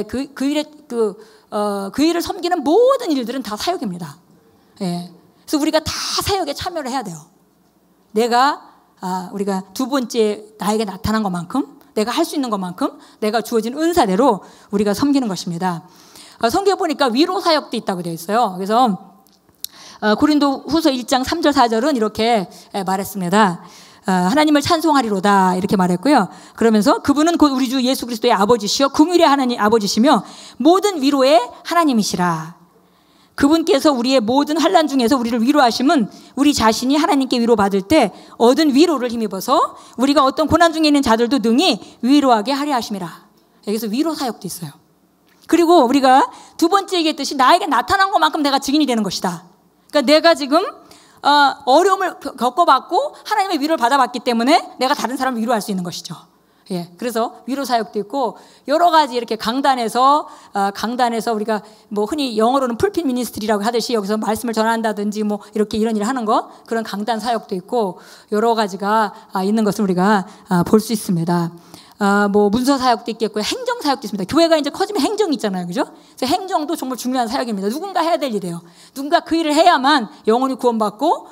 그 일을 섬기는 모든 일들은 다 사역입니다. 예. 그래서 우리가 다 사역에 참여를 해야 돼요. 우리가 두 번째 나에게 나타난 것만큼 내가 할 수 있는 것만큼 내가 주어진 은사대로 우리가 섬기는 것입니다. 성경에 보니까 위로 사역도 있다고 되어 있어요. 그래서 고린도 후서 1장 3절 4절은 이렇게 말했습니다. 하나님을 찬송하리로다 이렇게 말했고요. 그러면서 그분은 곧 우리 주 예수 그리스도의 아버지시여 긍휼의 하나님 아버지시며 모든 위로의 하나님이시라. 그분께서 우리의 모든 환난 중에서 우리를 위로하심은 우리 자신이 하나님께 위로받을 때 얻은 위로를 힘입어서 우리가 어떤 고난 중에 있는 자들도 능히 위로하게 하려 하심이라. 여기서 위로 사역도 있어요. 그리고 우리가 두 번째 얘기했듯이 나에게 나타난 것만큼 내가 증인이 되는 것이다. 그러니까 내가 지금 어려움을 겪어봤고 하나님의 위로를 받아봤기 때문에 내가 다른 사람을 위로할 수 있는 것이죠. 예, 그래서 위로 사역도 있고 여러 가지 이렇게 강단에서 우리가 흔히 영어로는 풀핏 미니스트리라고 하듯이 여기서 말씀을 전한다든지 이렇게 이런 일을 하는 거 그런 강단 사역도 있고 여러 가지가 있는 것을 우리가 볼 수 있습니다. 문서 사역도 있겠고요. 행정 사역도 있습니다. 교회가 이제 커지면 행정이 있잖아요. 그죠? 그래서 행정도 정말 중요한 사역입니다. 누군가 해야 될 일이에요. 누군가 그 일을 해야만 영혼이 구원받고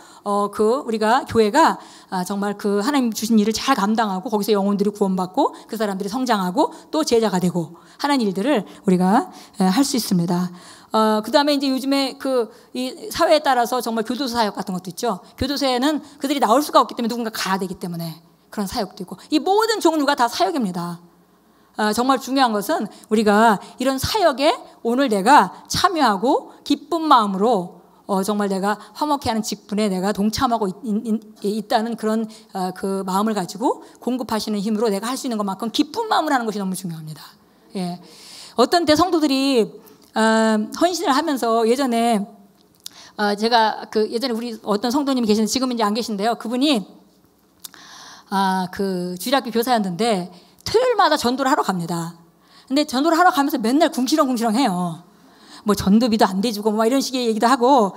우리가 교회가 정말 그 하나님 주신 일을 잘 감당하고 거기서 영혼들이 구원받고 그 사람들이 성장하고 또 제자가 되고 하는 일들을 우리가 할 수 있습니다. 그 다음에 이제 요즘에 이 사회에 따라서 정말 교도소 사역 같은 것도 있죠. 교도소에는 그들이 나올 수가 없기 때문에 누군가 가야 되기 때문에 그런 사역도 있고 이 모든 종류가 다 사역입니다. 정말 중요한 것은 우리가 이런 사역에 오늘 내가 참여하고 기쁜 마음으로 정말 내가 화목케 하는 직분에 내가 동참하고 있다는 그런 그 마음을 가지고 공급하시는 힘으로 내가 할 수 있는 것만큼 기쁜 마음을 하는 것이 너무 중요합니다. 예. 어떤 때 성도들이 헌신을 하면서 예전에 제가 예전에 우리 어떤 성도님이 계시는데 지금은 이제 안 계신데요. 그분이 주일학교 교사였는데 토요일마다 전도를 하러 갑니다. 근데 전도를 하러 가면서 맨날 궁시렁궁시렁 해요. 전도비도 안 대주고 이런 식의 얘기도 하고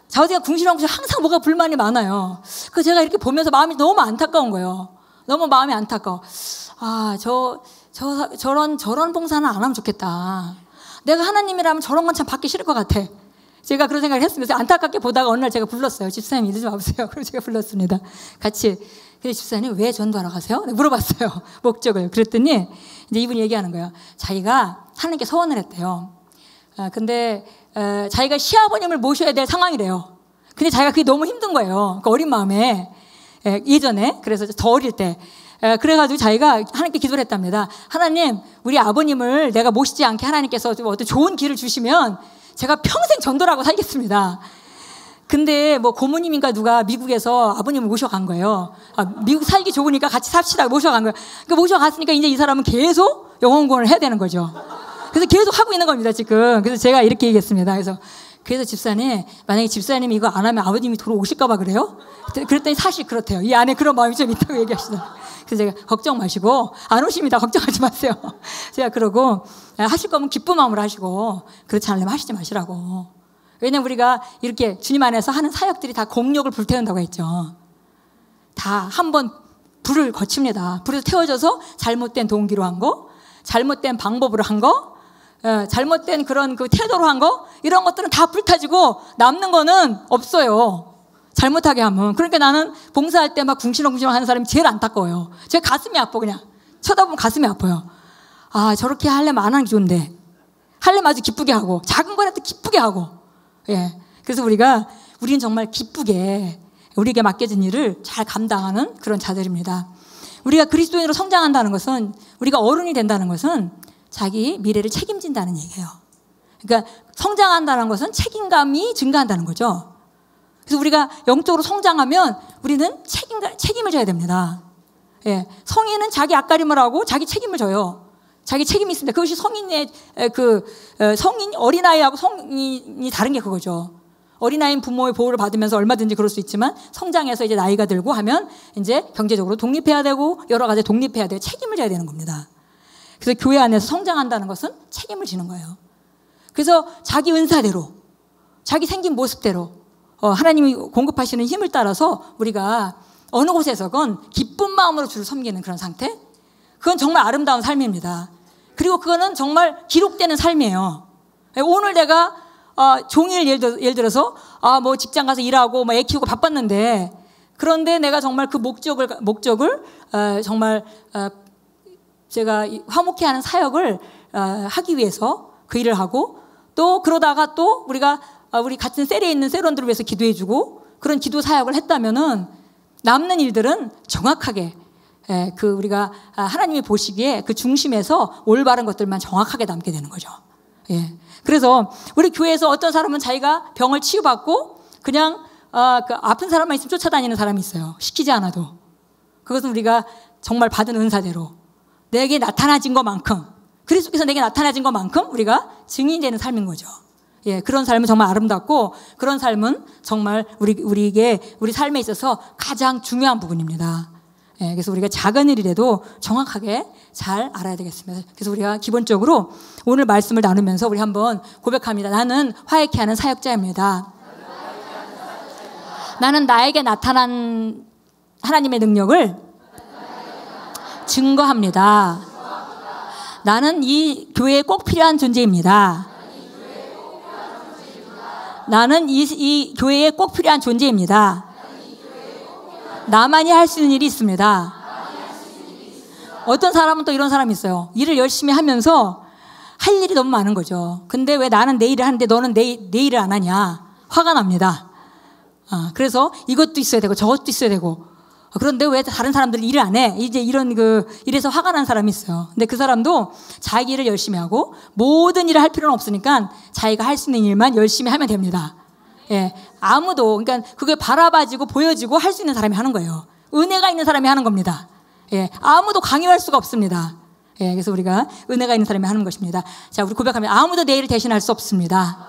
자우지가 궁시렁궁시렁 항상 뭐가 불만이 많아요. 그래서 제가 이렇게 보면서 마음이 너무 안타까운 거예요. 너무 마음이 안타까워. 저런 봉사는 안 하면 좋겠다. 내가 하나님이라면 저런 건 참 받기 싫을 것 같아. 제가 그런 생각을 했습니다. 그래서 안타깝게 보다가 어느 날 제가 불렀어요. 집사님 이리 좀 와보세요. 그래서 제가 불렀습니다. 같이. 근데 집사님 왜 전도하러 가세요? 물어봤어요. 목적을. 그랬더니 이제 이분이 얘기하는 거예요. 자기가 하나님께 서원을 했대요. 근데 자기가 시아버님을 모셔야 될 상황이래요. 근데 자기가 그게 너무 힘든 거예요. 그 어린 마음에. 예전에. 그래서 더 어릴 때. 그래가지고 자기가 하나님께 기도를 했답니다. 하나님, 우리 아버님을 내가 모시지 않게 하나님께서 좀 어떤 좋은 길을 주시면 제가 평생 전도를 하고 살겠습니다. 근데 뭐 고모님인가 누가 미국에서 아버님을 모셔간 거예요. 미국 살기 좋으니까 같이 삽시다 모셔간 거예요. 그러니까 모셔갔으니까 이제 이 사람은 계속 영혼 구원을 해야 되는 거죠. 그래서 계속 하고 있는 겁니다, 지금. 그래서 제가 이렇게 얘기했습니다. 그래서 집사님, 만약에 집사님이 이거 안 하면 아버님이 돌아오실까봐 그래요? 그랬더니 사실 그렇대요. 이 안에 그런 마음이 좀 있다고 얘기하시더라고요. 그래서 제가 걱정 마시고, 안 오십니다. 걱정하지 마세요. 제가 그러고, 하실 거면 기쁜 마음으로 하시고, 그렇지 않으면 하시지 마시라고. 왜냐면 우리가 이렇게 주님 안에서 하는 사역들이 다 공력을 불태운다고 했죠. 다 한번 불을 거칩니다. 불에서 태워져서 잘못된 동기로 한 거, 잘못된 방법으로 한 거, 잘못된 그런 그 태도로 한 거, 이런 것들은 다 불타지고 남는 거는 없어요. 잘못하게 하면. 그러니까 나는 봉사할 때 막 궁시렁궁시렁 하는 사람이 제일 안타까워요. 제 가슴이 아파, 그냥. 쳐다보면 가슴이 아파요. 저렇게 하려면 안 하는 게 좋은데. 하려면 아주 기쁘게 하고, 작은 거라도 기쁘게 하고. 예. 그래서 우리는 정말 기쁘게 우리에게 맡겨진 일을 잘 감당하는 그런 자들입니다. 우리가 그리스도인으로 성장한다는 것은, 우리가 어른이 된다는 것은 자기 미래를 책임진다는 얘기예요. 그러니까 성장한다는 것은 책임감이 증가한다는 거죠. 그래서 우리가 영적으로 성장하면 우리는 책임을 져야 됩니다. 예. 성인은 자기 앞가림을 하고 자기 책임을 져요. 자기 책임이 있습니다. 그것이 성인의 어린아이하고 성인이 다른 게 그거죠. 어린아이는 부모의 보호를 받으면서 얼마든지 그럴 수 있지만 성장해서 이제 나이가 들고 하면 이제 경제적으로 독립해야 되고 여러 가지 독립해야 돼요. 책임을 져야 되는 겁니다. 그래서 교회 안에서 성장한다는 것은 책임을 지는 거예요. 그래서 자기 은사대로, 자기 생긴 모습대로 하나님이 공급하시는 힘을 따라서 우리가 어느 곳에서건 기쁜 마음으로 주를 섬기는 그런 상태? 그건 정말 아름다운 삶입니다. 그리고 그거는 정말 기록되는 삶이에요. 오늘 내가 종일 예를 들어서 뭐 직장 가서 일하고 애 키우고 바빴는데, 그런데 내가 정말 그 목적을 정말 제가 화목해 하는 사역을 하기 위해서 그 일을 하고, 또 그러다가 또 우리 같은 셀에 있는 셀원들을 위해서 기도해주고 그런 기도 사역을 했다면은 남는 일들은 정확하게 우리가 하나님이 보시기에 그 중심에서 올바른 것들만 정확하게 남게 되는 거죠. 예. 그래서 우리 교회에서 어떤 사람은 자기가 병을 치유받고 그냥 그 아픈 사람만 있으면 쫓아다니는 사람이 있어요. 시키지 않아도. 그것은 우리가 정말 받은 은사대로 내게 나타나진 것만큼, 그리스도께서 내게 나타나진 것만큼 우리가 증인되는 삶인 거죠. 예, 그런 삶은 정말 아름답고, 그런 삶은 정말 우리 삶에 있어서 가장 중요한 부분입니다. 예, 그래서 우리가 작은 일이라도 정확하게 잘 알아야 되겠습니다. 그래서 우리가 기본적으로 오늘 말씀을 나누면서 우리 한번 고백합니다. 나는 화해케 하는 사역자입니다. 나는 나에게 나타난 하나님의 능력을 증거합니다. 나는 이 교회에 꼭 필요한 존재입니다. 나는 이 교회에 꼭 필요한 존재입니다. 나만이 할 수 있는 일이 있습니다. 어떤 사람은 또 이런 사람이 있어요. 일을 열심히 하면서 할 일이 너무 많은 거죠. 근데 왜 나는 내 일을 하는데 너는 내 일을 안 하냐? 화가 납니다. 그래서 이것도 있어야 되고 저것도 있어야 되고, 그런데 왜 다른 사람들이 일을 안 해? 이제 이래서 화가 난 사람이 있어요. 근데 그 사람도 자기 일을 열심히 하고 모든 일을 할 필요는 없으니까 자기가 할 수 있는 일만 열심히 하면 됩니다. 예, 그러니까 그게 바라봐지고 보여지고 할 수 있는 사람이 하는 거예요. 은혜가 있는 사람이 하는 겁니다. 예, 아무도 강요할 수가 없습니다. 예, 그래서 우리가 은혜가 있는 사람이 하는 것입니다. 자, 우리 고백하면 아무도 내 일을 대신할 수 없습니다.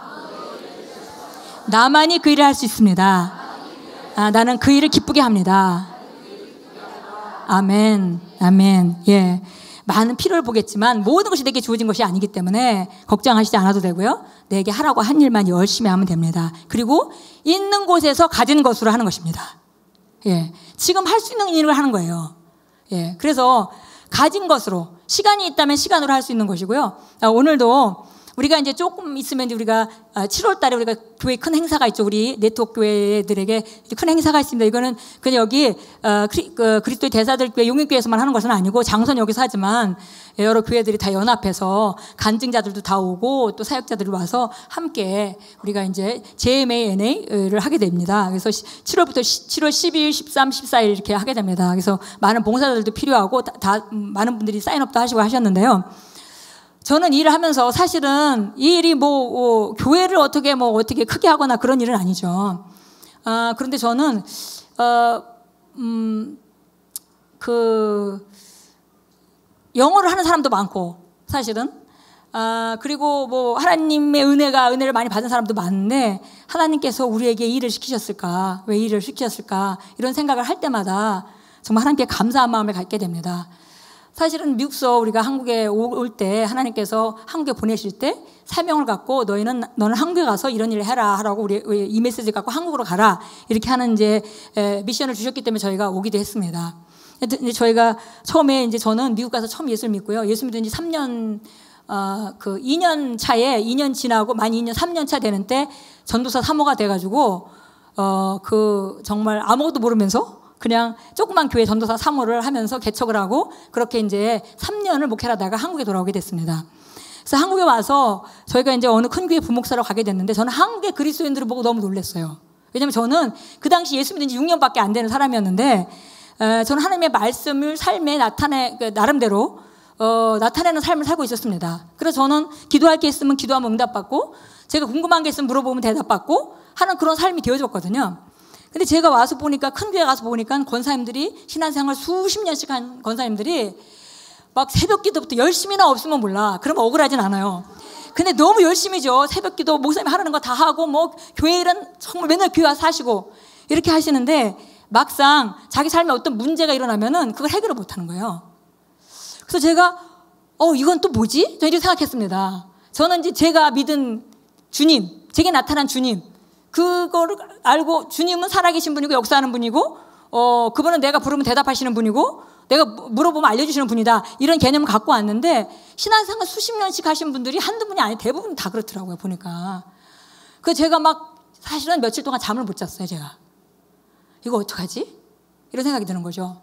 나만이 그 일을 할 수 있습니다. 나는 그 일을 기쁘게 합니다. 아멘, 아멘. 예, 많은 필요를 보겠지만 모든 것이 내게 주어진 것이 아니기 때문에 걱정하시지 않아도 되고요. 내게 하라고 한 일만 열심히 하면 됩니다. 그리고 있는 곳에서 가진 것으로 하는 것입니다. 예, 지금 할 수 있는 일을 하는 거예요. 예, 그래서 가진 것으로, 시간이 있다면 시간으로 할 수 있는 것이고요. 오늘도 우리가 이제 조금 있으면 이제 우리가 7월 달에 우리가 교회 큰 행사가 있죠. 우리 네트워크 교회들에게 큰 행사가 있습니다. 이거는 그냥 여기 그리스도의 대사들 교회 용인교회에서만 하는 것은 아니고 장소는 여기서 하지만 여러 교회들이 다 연합해서 간증자들도 다 오고 또 사역자들이 와서 함께 우리가 이제 JMANA를 하게 됩니다. 그래서 7월 12일, 13, 14일 이렇게 하게 됩니다. 그래서 많은 봉사자들도 필요하고 다 많은 분들이 사인업도 하시고 하셨는데요. 저는 일을 하면서 사실은 이 일이 교회를 어떻게 크게 하거나 그런 일은 아니죠. 그런데 저는, 영어를 하는 사람도 많고, 사실은. 그리고 하나님의 은혜를 많이 받은 사람도 많은데, 하나님께서 우리에게 일을 시키셨을까? 왜 일을 시키셨을까? 이런 생각을 할 때마다 정말 하나님께 감사한 마음을 갖게 됩니다. 사실은 미국서 우리가 한국에 올 때 하나님께서 한국에 보내실 때 사명을 갖고 너는 한국에 가서 이런 일을 해라 하라고 우리 이 메시지 갖고 한국으로 가라 이렇게 하는 이제 미션을 주셨기 때문에 저희가 오기도 했습니다. 근데 저희가 처음에 이제 저는 미국 가서 처음 예수를 믿고요. 예수 믿은 지 3년 2년 차에 2년 지나고 만 2년 3년 차 되는 때 전도사 사모가 돼가지고 정말 아무것도 모르면서 그냥 조그만 교회 전도사 사모를 하면서 개척을 하고 그렇게 이제 3년을 목회를 하다가 한국에 돌아오게 됐습니다. 그래서 한국에 와서 저희가 이제 어느 큰 교회 부목사로 가게 됐는데 저는 한국의 그리스도인들을 보고 너무 놀랐어요. 왜냐하면 저는 그 당시 예수 믿은 지 6년밖에 안 되는 사람이었는데 저는 하나님의 말씀을 삶에 나름대로 나타내는 삶을 살고 있었습니다. 그래서 저는 기도할 게 있으면 기도하면 응답받고 제가 궁금한 게 있으면 물어보면 대답받고 하는 그런 삶이 되어졌거든요. 근데 제가 와서 보니까 큰 교회 가서 보니까 권사님들이 신앙생활 수십 년씩 한 권사님들이 막 새벽 기도부터 열심히나 없으면 몰라. 그러면 억울하진 않아요. 근데 너무 열심히죠. 새벽 기도 목사님 하라는 거 다 하고 교회 일은 정말 맨날 교회 와서 하시고 이렇게 하시는데 막상 자기 삶에 어떤 문제가 일어나면은 그걸 해결을 못 하는 거예요. 그래서 제가 이건 또 뭐지? 저는 이렇게 생각했습니다. 저는 이제 제가 믿은 주님, 제게 나타난 주님 그거를 알고 주님은 살아계신 분이고 역사하는 분이고 그분은 내가 부르면 대답하시는 분이고 내가 물어보면 알려주시는 분이다 이런 개념을 갖고 왔는데 신앙생활 수십 년씩 하신 분들이 한두 분이 아니 대부분 다 그렇더라고요 보니까. 그래서 제가 사실은 며칠 동안 잠을 못 잤어요. 제가 이거 어떡하지? 이런 생각이 드는 거죠.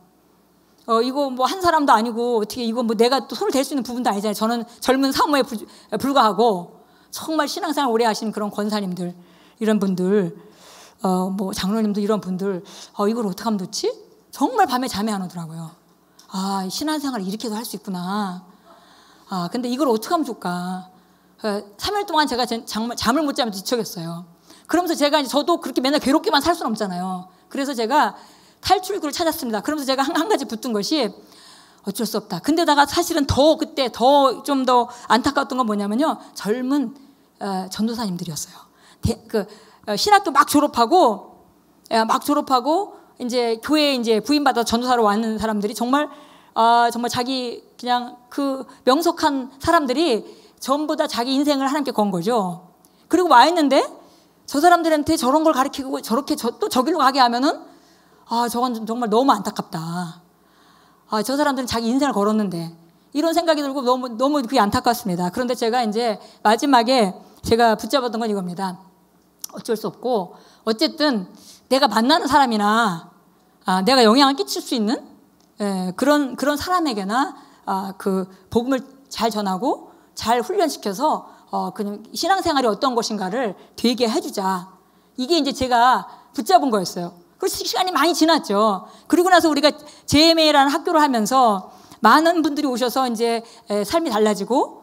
이거 한 사람도 아니고 어떻게 이거 내가 또 손을 댈 수 있는 부분도 아니잖아요. 저는 젊은 사모에 불과하고 정말 신앙생활 오래 하신 그런 권사님들 이런 분들, 장로님도 이런 분들, 이걸 어떻게 하면 좋지? 정말 밤에 잠이 안 오더라고요. 신앙생활을 이렇게도 할 수 있구나. 근데 이걸 어떻게 하면 좋을까? 3일 동안 제가 정말 잠을 못 자면서 지쳐겠어요. 그러면서 제가 저도 그렇게 맨날 괴롭게만 살 수는 없잖아요. 그래서 제가 탈출구를 찾았습니다. 그러면서 제가 한 가지 붙든 것이 어쩔 수 없다. 근데다가 사실은 그때 좀 더 안타까웠던 건 뭐냐면요. 젊은 전도사님들이었어요. 신학교 막 졸업하고 이제 교회에 이제 부임받아 전도사로 왔는 사람들이 정말 자기 그냥 명석한 사람들이 전부 다 자기 인생을 하나님께 건 거죠. 그리고 와 있는데 저 사람들한테 저런 걸 가르치고 저렇게 또 저길로 가게 하면은 저건 정말 너무 안타깝다. 저 사람들은 자기 인생을 걸었는데 이런 생각이 들고 너무 그게 안타깝습니다. 그런데 제가 이제 마지막에 제가 붙잡았던 건 이겁니다. 어쩔 수 없고 어쨌든 내가 만나는 사람이나 내가 영향을 끼칠 수 있는 그런 사람에게나 복음을 잘 전하고 잘 훈련시켜서 그냥 신앙생활이 어떤 것인가를 되게 해주자. 이게 이제 제가 붙잡은 거였어요. 그래서 시간이 많이 지났죠. 그리고 나서 우리가 JMA라는 학교를 하면서 많은 분들이 오셔서 이제 삶이 달라지고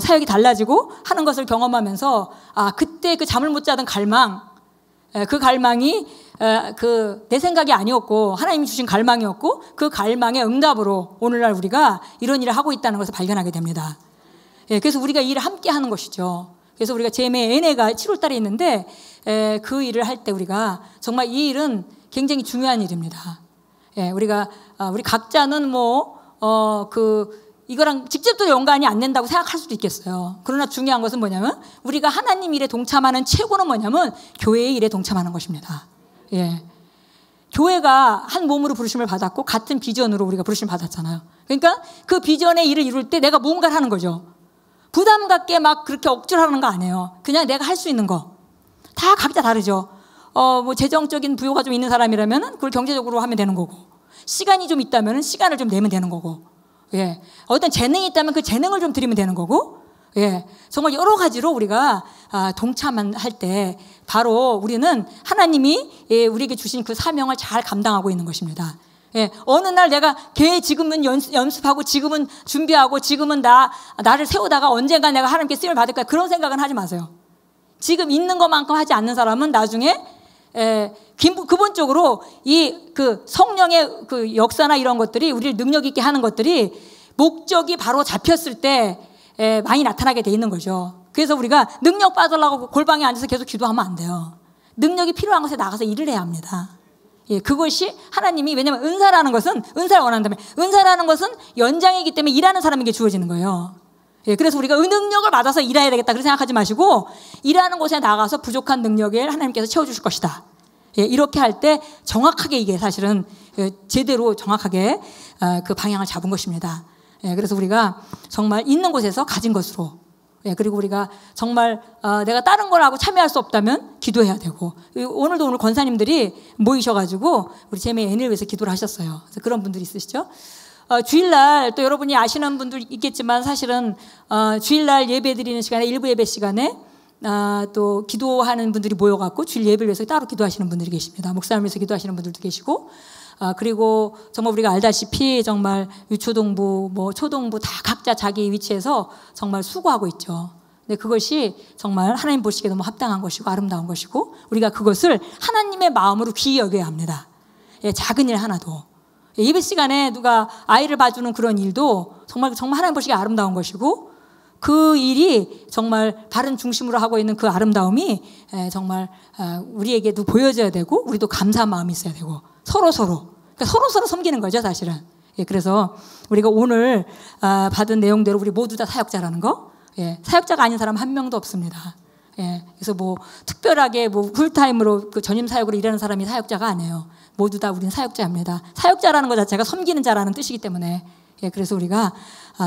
사역이 달라지고 하는 것을 경험하면서 그때 그 잠을 못 자던 갈망, 그 갈망이 내 생각이 아니었고 하나님이 주신 갈망이었고 그 갈망의 응답으로 오늘날 우리가 이런 일을 하고 있다는 것을 발견하게 됩니다. 그래서 우리가 이 일을 함께 하는 것이죠. 그래서 우리가 JMANA가 7월 달에 있는데 그 일을 할 때 우리가 정말 이 일은 굉장히 중요한 일입니다. 우리 각자는 이거랑 직접도 연관이 안 된다고 생각할 수도 있겠어요. 그러나 중요한 것은 뭐냐면 우리가 하나님 일에 동참하는 최고는 뭐냐면 교회의 일에 동참하는 것입니다. 교회가 한 몸으로 부르심을 받았고 같은 비전으로 우리가 부르심을 받았잖아요. 그러니까 그 비전의 일을 이룰 때 내가 무언가를 하는 거죠. 부담 갖게 막 그렇게 억지로 하는 거 아니에요. 그냥 내가 할 수 있는 거. 다 각자 다르죠. 뭐 재정적인 부요가 좀 있는 사람이라면 그걸 경제적으로 하면 되는 거고, 시간이 좀 있다면 시간을 좀 내면 되는 거고, 예. 어떤 재능이 있다면 그 재능을 좀 드리면 되는 거고, 예. 정말 여러 가지로 우리가 동참할 때 바로 우리는 하나님이 우리에게 주신 그 사명을 잘 감당하고 있는 것입니다. 예. 어느 날 내가 지금은 연습하고 지금은 준비하고 지금은 나를 세우다가 언젠가 내가 하나님께 쓰임을 받을 거야, 그런 생각은 하지 마세요. 지금 있는 것만큼 하지 않는 사람은 나중에 근본적으로 그 성령의 그 역사나 이런 것들이 우리를 능력 있게 하는 것들이 목적이 바로 잡혔을 때 많이 나타나게 돼 있는 거죠. 그래서 우리가 능력 받으려고 골방에 앉아서 계속 기도하면 안 돼요. 능력이 필요한 곳에 나가서 일을 해야 합니다. 예, 그것이 하나님이, 왜냐하면 은사라는 것은, 은사를 원한다면, 은사라는 것은 연장이기 때문에 일하는 사람에게 주어지는 거예요. 예, 그래서 우리가 능력을 받아서 일해야 되겠다 그렇게 생각하지 마시고, 일하는 곳에 나가서 부족한 능력을 하나님께서 채워주실 것이다. 예, 이렇게 할 때 정확하게 이게 사실은 제대로 정확하게 그 방향을 잡은 것입니다. 예, 그래서 우리가 정말 있는 곳에서 가진 것으로, 예, 그리고 우리가 정말 내가 다른 걸 하고 참여할 수 없다면 기도해야 되고, 오늘 권사님들이 모이셔가지고 우리 재미의 애를 위해서 기도를 하셨어요. 그래서 그런 분들이 있으시죠. 주일날 또 여러분이 아시는 분들 있겠지만 사실은 주일날 예배 드리는 시간에, 일부 예배 시간에 또 기도하는 분들이 모여갖고 주일 예배를 위해서 따로 기도하시는 분들이 계십니다. 목사님을 위해서 기도하시는 분들도 계시고, 그리고 정말 우리가 알다시피 정말 유초동부, 뭐 초동부 다 각자 자기 위치에서 정말 수고하고 있죠. 근데 그것이 정말 하나님 보시기에 너무 합당한 것이고 아름다운 것이고, 우리가 그것을 하나님의 마음으로 귀히 여겨야 합니다. 예, 작은 일 하나도. 예배 시간에 누가 아이를 봐주는 그런 일도 정말 하나님 보시기에 아름다운 것이고, 그 일이 정말 바른 중심으로 하고 있는 그 아름다움이 정말 우리에게도 보여져야 되고, 우리도 감사한 마음이 있어야 되고, 그러니까 서로 섬기는 거죠, 사실은. 예, 그래서 우리가 오늘 받은 내용대로 우리 모두 다 사역자라는 거, 예, 사역자가 아닌 사람 한 명도 없습니다. 예, 그래서 뭐 특별하게 뭐 풀타임으로 그 전임 사역으로 일하는 사람이 사역자가 아니에요. 모두 다 우리는 사역자입니다. 사역자라는 것 자체가 섬기는 자라는 뜻이기 때문에, 예, 그래서 우리가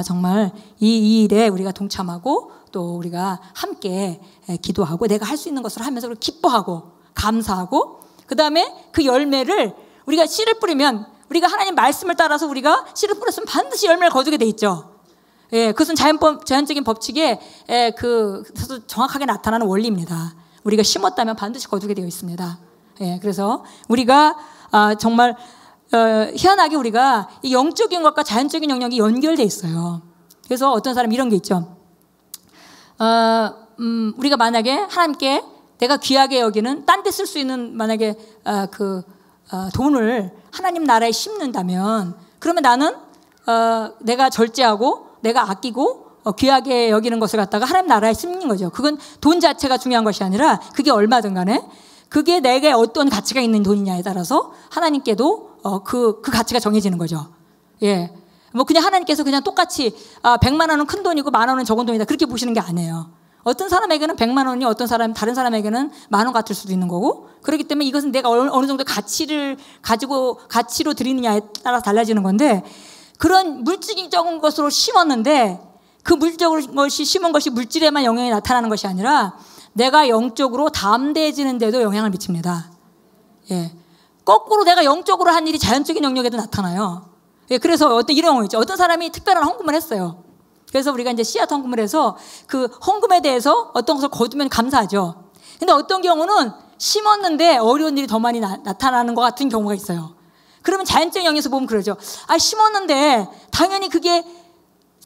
정말 이 일에 우리가 동참하고, 또 우리가 함께 기도하고 내가 할 수 있는 것을 하면서 기뻐하고 감사하고, 그 다음에 그 열매를 우리가 씨를 뿌리면, 우리가 하나님 말씀을 따라서 우리가 씨를 뿌렸으면 반드시 열매를 거두게 돼 있죠. 예, 그것은 자연적인 법칙에 그래서 정확하게 나타나는 원리입니다. 우리가 심었다면 반드시 거두게 되어 있습니다. 예, 그래서 우리가 정말 희한하게 우리가 이 영적인 것과 자연적인 영역이 연결돼 있어요. 그래서 어떤 사람 이런 게 있죠. 우리가 만약에 하나님께 내가 귀하게 여기는, 딴 데 쓸 수 있는 만약에 돈을 하나님 나라에 심는다면, 그러면 나는 내가 절제하고 내가 아끼고 귀하게 여기는 것을 갖다가 하나님 나라에 쓰는 거죠. 그건 돈 자체가 중요한 것이 아니라 그게 얼마든 간에 그게 내게 어떤 가치가 있는 돈이냐에 따라서 하나님께도 그 가치가 정해지는 거죠. 예. 뭐 그냥 하나님께서 그냥 똑같이 100만 원은 큰 돈이고 10,000 원은 적은 돈이다 그렇게 보시는 게 아니에요. 어떤 사람에게는 100만 원이 다른 사람에게는 10,000원 같을 수도 있는 거고, 그렇기 때문에 이것은 내가 어느 정도 가치를 가지고 가치로 드리느냐에 따라 달라지는 건데, 그런 물질적인 것으로 심었는데 그 물질적인 것이 심은 것이 물질에만 영향이 나타나는 것이 아니라 내가 영적으로 담대해지는 데도 영향을 미칩니다. 예. 거꾸로 내가 영적으로 한 일이 자연적인 영역에도 나타나요. 예. 그래서 이런 경우 있죠. 어떤 사람이 특별한 헌금을 했어요. 그래서 우리가 이제 씨앗 헌금을 해서 그 헌금에 대해서 어떤 것을 거두면 감사하죠. 근데 어떤 경우는 심었는데 어려운 일이 더 많이 나타나는 것 같은 경우가 있어요. 그러면 자연적인 영역에서 보면 그러죠. 심었는데 당연히 그게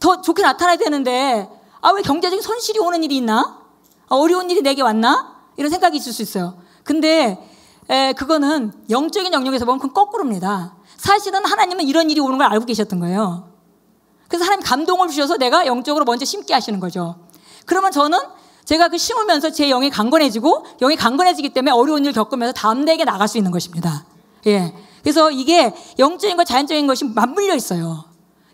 더 좋게 나타나야 되는데 왜 경제적인 손실이 오는 일이 있나? 어려운 일이 내게 왔나? 이런 생각이 있을 수 있어요. 근데 그거는 영적인 영역에서 보면 그건 거꾸로입니다. 사실은 하나님은 이런 일이 오는 걸 알고 계셨던 거예요. 그래서 하나님 감동을 주셔서 내가 영적으로 먼저 심게 하시는 거죠. 그러면 저는 제가 그 심으면서 제 영이 강건해지고, 영이 강건해지기 때문에 어려운 일을 겪으면서 담대하게 나갈 수 있는 것입니다. 예. 그래서 이게 영적인 것, 자연적인 것이 맞물려 있어요.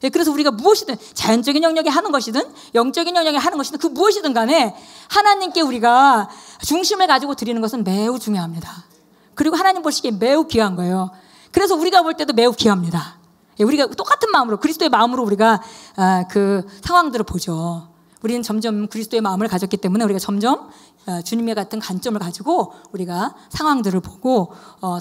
예. 그래서 우리가 무엇이든 자연적인 영역에 하는 것이든 영적인 영역에 하는 것이든 그 무엇이든 간에 하나님께 우리가 중심을 가지고 드리는 것은 매우 중요합니다. 그리고 하나님 보시기에 매우 귀한 거예요. 그래서 우리가 볼 때도 매우 귀합니다. 예. 우리가 똑같은 마음으로, 그리스도의 마음으로 우리가 그 상황들을 보죠. 우리는 점점 그리스도의 마음을 가졌기 때문에 우리가 점점 주님의 같은 관점을 가지고 우리가 상황들을 보고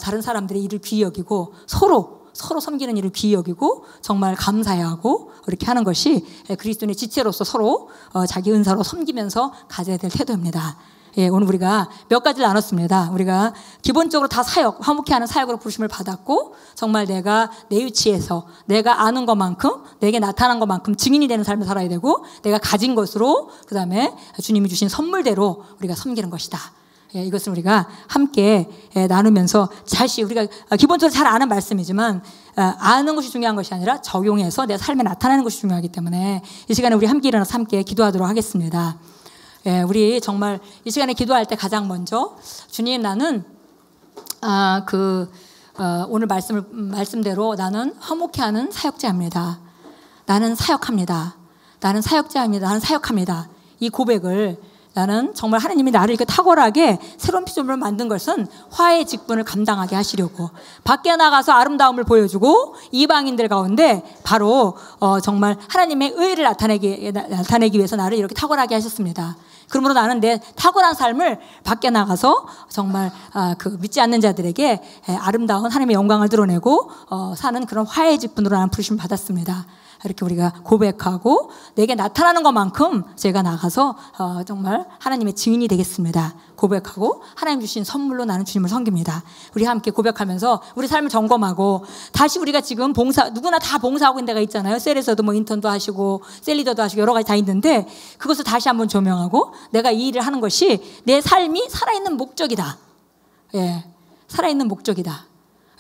다른 사람들의 일을 귀히 여기고 서로 섬기는 일을 귀히 여기고 정말 감사해하고 이렇게 하는 것이 그리스도인의 지체로서 서로 자기 은사로 섬기면서 가져야 될 태도입니다. 예, 오늘 우리가 몇 가지를 나눴습니다. 우리가 기본적으로 다 사역, 화목해하는 사역으로 부르심을 받았고 정말 내가 내 위치에서 내가 아는 것만큼 내게 나타난 것만큼 증인이 되는 삶을 살아야 되고 내가 가진 것으로 그 다음에 주님이 주신 선물대로 우리가 섬기는 것이다. 예, 이것을 우리가 함께 나누면서 다시 우리가 기본적으로 잘 아는 말씀이지만 아는 것이 중요한 것이 아니라 적용해서 내 삶에 나타나는 것이 중요하기 때문에 이 시간에 우리 함께 일어나서 함께 기도하도록 하겠습니다. 예, 우리 정말 이 시간에 기도할 때 가장 먼저 주님 나는 오늘 말씀대로 나는 화목해하는 사역자입니다. 나는 사역합니다. 나는 사역자입니다. 나는 사역합니다. 이 고백을 나는 정말 하나님이 나를 이렇게 탁월하게 새로운 피조물을 만든 것은 화해의 직분을 감당하게 하시려고 밖에 나가서 아름다움을 보여주고 이방인들 가운데 바로 정말 하나님의 의를 나타내기 위해서 나를 이렇게 탁월하게 하셨습니다. 그러므로 나는 내 탁월한 삶을 밖에 나가서 정말 믿지 않는 자들에게 아름다운 하나님의 영광을 드러내고 사는 그런 화해의 직분으로 나는 부르심을 받았습니다. 이렇게 우리가 고백하고 내게 나타나는 것만큼 제가 나가서 정말 하나님의 증인이 되겠습니다. 고백하고 하나님 주신 선물로 나는 주님을 섬깁니다. 우리 함께 고백하면서 우리 삶을 점검하고 다시 우리가 지금 누구나 다 봉사하고 있는 데가 있잖아요. 셀에서도 뭐 인턴도 하시고 셀리더도 하시고 여러 가지 다 있는데 그것을 다시 한번 조명하고 내가 이 일을 하는 것이 내 삶이 살아있는 목적이다. 예, 살아있는 목적이다.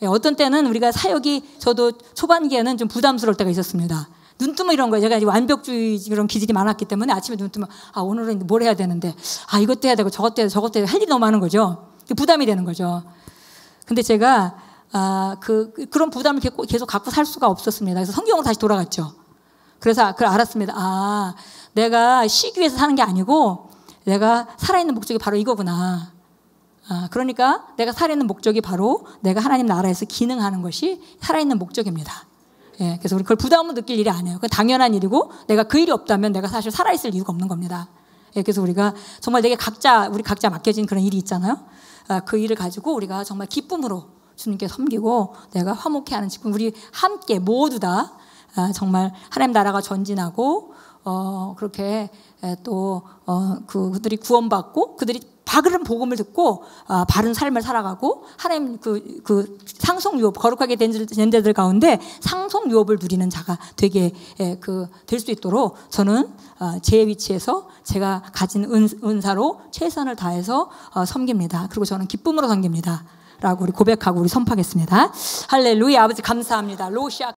어떤 때는 우리가 사역이 저도 초반기에는 좀 부담스러울 때가 있었습니다. 눈 뜨면 이런 거예요. 제가 완벽주의 이런 기질이 많았기 때문에 아침에 눈 뜨면 오늘은 뭘 해야 되는데 이것도 해야 되고 저것도 해야 되고 저것도 해야 되고 할 일이 너무 많은 거죠. 부담이 되는 거죠. 근데 제가 그런 부담을 계속 갖고 살 수가 없었습니다. 그래서 성경으로 다시 돌아갔죠. 그래서 그걸 알았습니다. 내가 쉬기 위해서 사는 게 아니고 내가 살아있는 목적이 바로 이거구나. 그러니까 내가 살아있는 목적이 바로 내가 하나님 나라에서 기능하는 것이 살아있는 목적입니다. 예, 그래서 우리 그걸 부담을 느낄 일이 아니에요. 그건 당연한 일이고 내가 그 일이 없다면 내가 사실 살아있을 이유가 없는 겁니다. 예, 그래서 우리가 정말 우리 각자 맡겨진 그런 일이 있잖아요. 그 일을 가지고 우리가 정말 기쁨으로 주님께 섬기고 내가 화목해하는 직분 우리 함께 모두 다 정말 하나님 나라가 전진하고 그렇게 또 그들이 구원받고 그들이 바른 복음을 듣고 바른 삶을 살아가고 하나님 그 상속 유업 거룩하게 된 자들 가운데 상속 유업을 누리는 자가 되게 될 수 있도록 저는 제 위치에서 제가 가진 은사로 최선을 다해서 섬깁니다. 그리고 저는 기쁨으로 섬깁니다. 라고 우리 고백하고 우리 선포하겠습니다. 할렐루야. 아버지 감사합니다. 로시아